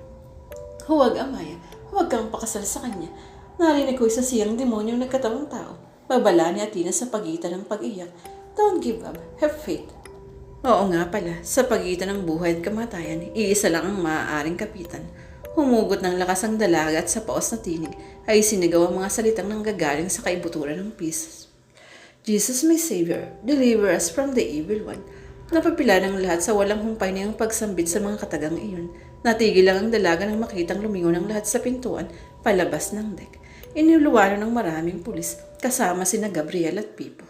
Huwag, Amaya. Huwag kang pakasal sa kanya. Narinig ko isa siyang demonyong nagkatawang tao. Babala ni Athena sa pagitan ng pag-iyak. Don't give up. Have faith. Oo nga pala, sa pagitan ng buhay at kamatayan, iisa lang ang maaaring kapitan. Humugot ng lakas ang dalaga at sa paos na tinig ay sinigaw ang mga salitang nanggagaling sa kaibuturan ng peace. Jesus, my Savior, deliver us from the evil one. Napapila ng lahat sa walang humpay na yung pagsambit sa mga katagang iyon. Natigil lang ang dalaga nang makitang lumingon ang lahat sa pintuan palabas ng deck. Inuluwano ng maraming pulis kasama sina Gabriel at Pipo.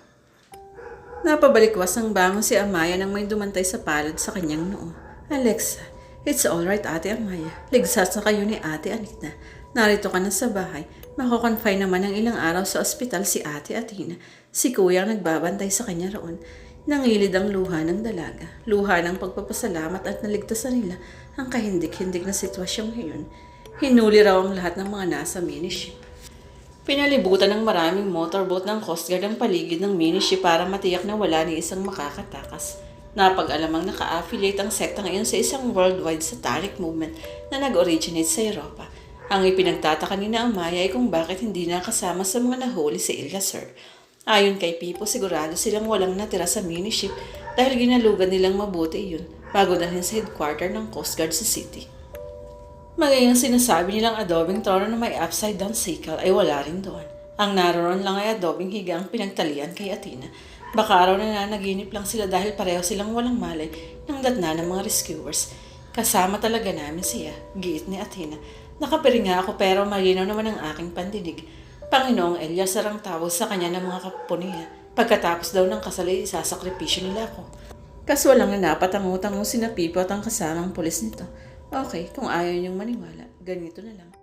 Napabalikwas ang bangon si Amaya nang may dumantay sa palad sa kanyang noo. Alexa, it's alright, Ate Amaya. Ligtas na kayo ni Ate Anita. Narito ka na sa bahay. Mako-confine naman ng ilang araw sa ospital si Ate Athena. Si Kuya ang nagbabantay sa kanya roon. Nangilid ang luha ng dalaga. Luha ng pagpapasalamat at naligtasan nila ang kahindik-hindik na sitwasyong iyon. Hinuli raw ang lahat ng mga nasa miniship. Pinalibutan ng maraming motorboat ng Coast Guard ang paligid ng miniship para matiyak na wala ni isang makakatakas. Napag-alamang naka-affiliate ang sekta ngayon sa isang worldwide satanic movement na nag-originate sa Europa. Ang ipinagtataka ni na Amaya ay kung bakit hindi nakasama sa mga nahuli si Ilyasur. Ayon kay Pipo, sigurado silang walang natira sa miniship dahil ginalugan nilang mabuti yun bago dalhin sa headquarter ng Coast Guard sa city. Magayang sinasabi nilang adobing trono na may upside down sickle ay wala rin doon. Ang naroon lang ay adobing higa ang pinagtalian kay Athena. Baka araw na nanaginip lang sila dahil pareho silang walang malay ng datna ng mga rescuers. Kasama talaga namin siya, giit ni Athena. Nakapiringa ako pero malinaw naman ang aking pandinig. Panginoong Ilyasur ang tawag sa kanya ng mga kapuniya. Pagkatapos daw ng kasal ay isasakripisyo nila ako. Kaswalang nanapatang-utang mo sina Pipo at ang kasamang pulis nito. Okay, kung ayaw niyong maniwala, ganito na lang.